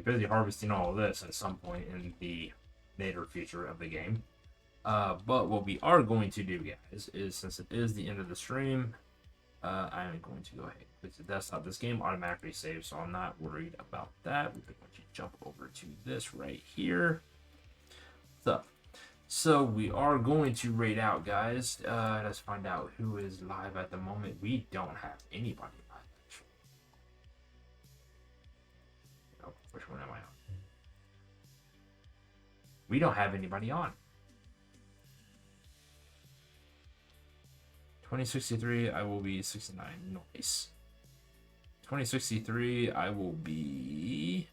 busy harvesting all of this at some point in the later future of the game. But what we are going to do, guys, is since it is the end of the stream, I am going to go ahead and click the desktop. This game automatically saves, so I'm not worried about that. We're going to jump over to this right here. So we are going to raid out, guys. Let's find out who is live at the moment. We don't have anybody live, actually. Oh, which one am I on? We don't have anybody on. 2063, I will be 69. Nice. 2063, I will be...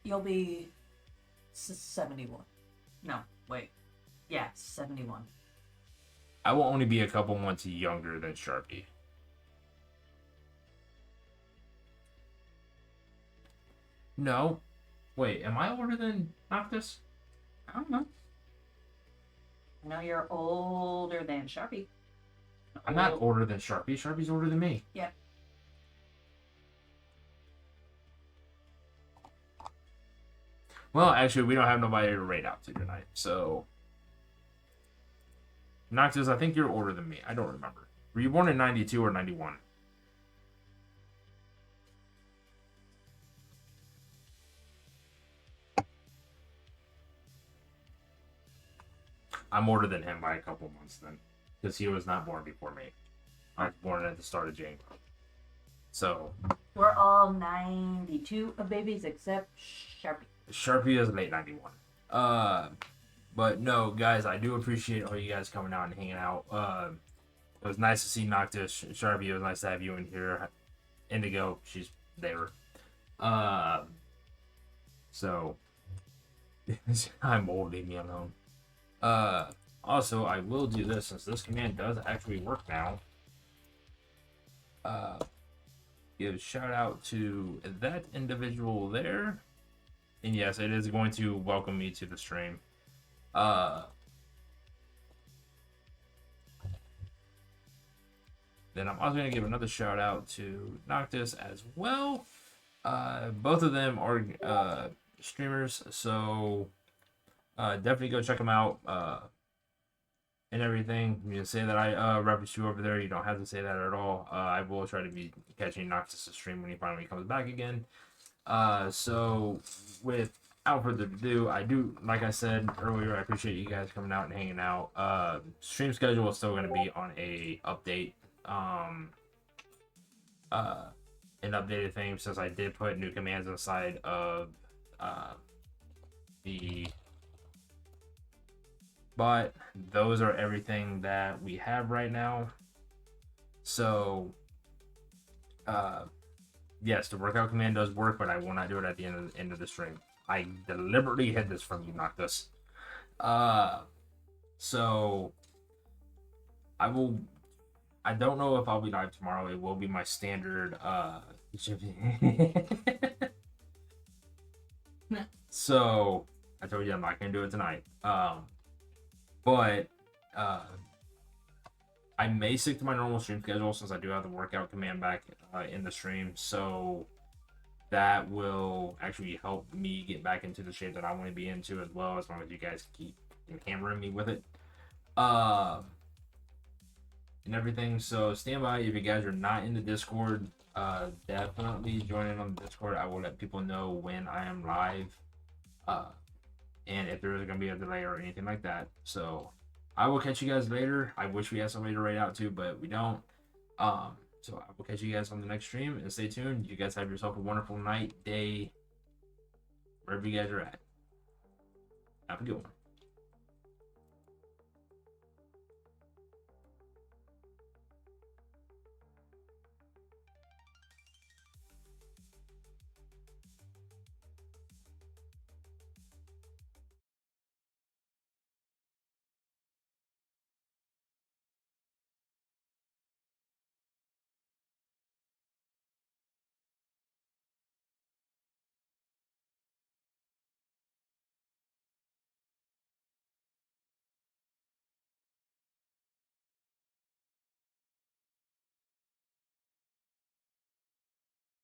You'll be 71. No, wait. Yeah, 71. I will only be a couple months younger than Sharpie. No. Wait, am I older than Noctis? I don't know. I know you're older than Sharpie. I'm not older than Sharpie. Sharpie's older than me. Yeah. Well, actually, we don't have nobody to raid out to tonight, so... Noctis, I think you're older than me. I don't remember. Were you born in 92 or 91? I'm older than him by a couple months then, because he was not born before me. I was born at the start of January. So We're all 92 babies except Sharpie. Sharpie is late 91. But no, guys, I do appreciate all you guys coming out and hanging out. It was nice to see Noctis. Sharpie, it was nice to have you in here. Indigo, she's there. So I'm old, leave me alone. Also, I will do this since this command does actually work now. Give shout out to that individual there. And yes, it is going to welcome me to the stream. Then I'm also going to give another shout out to Noctis as well. Both of them are streamers, so definitely go check them out and everything. You can say that I referenced you over there. You don't have to say that at all. I will try to be catching Noctis' stream when he finally comes back again. So without further ado, I do, like I said earlier, I appreciate you guys coming out and hanging out. Stream schedule is still going to be on a update. An updated thing since I did put new commands inside of but those are everything that we have right now. So yes, the workout command does work, but I will not do it at the end of the stream. I deliberately hid this from you, Noctis. So I don't know if I'll be live tomorrow. It will be my standard so I told you I'm not gonna do it tonight. But I may stick to my normal stream schedule since I do have the workout command back in the stream. So that will actually help me get back into the shape that I want to be into as well, as long as you guys keep hammering me with it. And everything. So stand by if you guys are not in the Discord. Definitely join in on the Discord. I will let people know when I am live, and if there is going to be a delay or anything like that. So I will catch you guys later. I wish we had somebody to write out to, but we don't. So I will catch you guys on the next stream, and stay tuned. You guys have yourself a wonderful night, day, wherever you guys are at. Have a good one.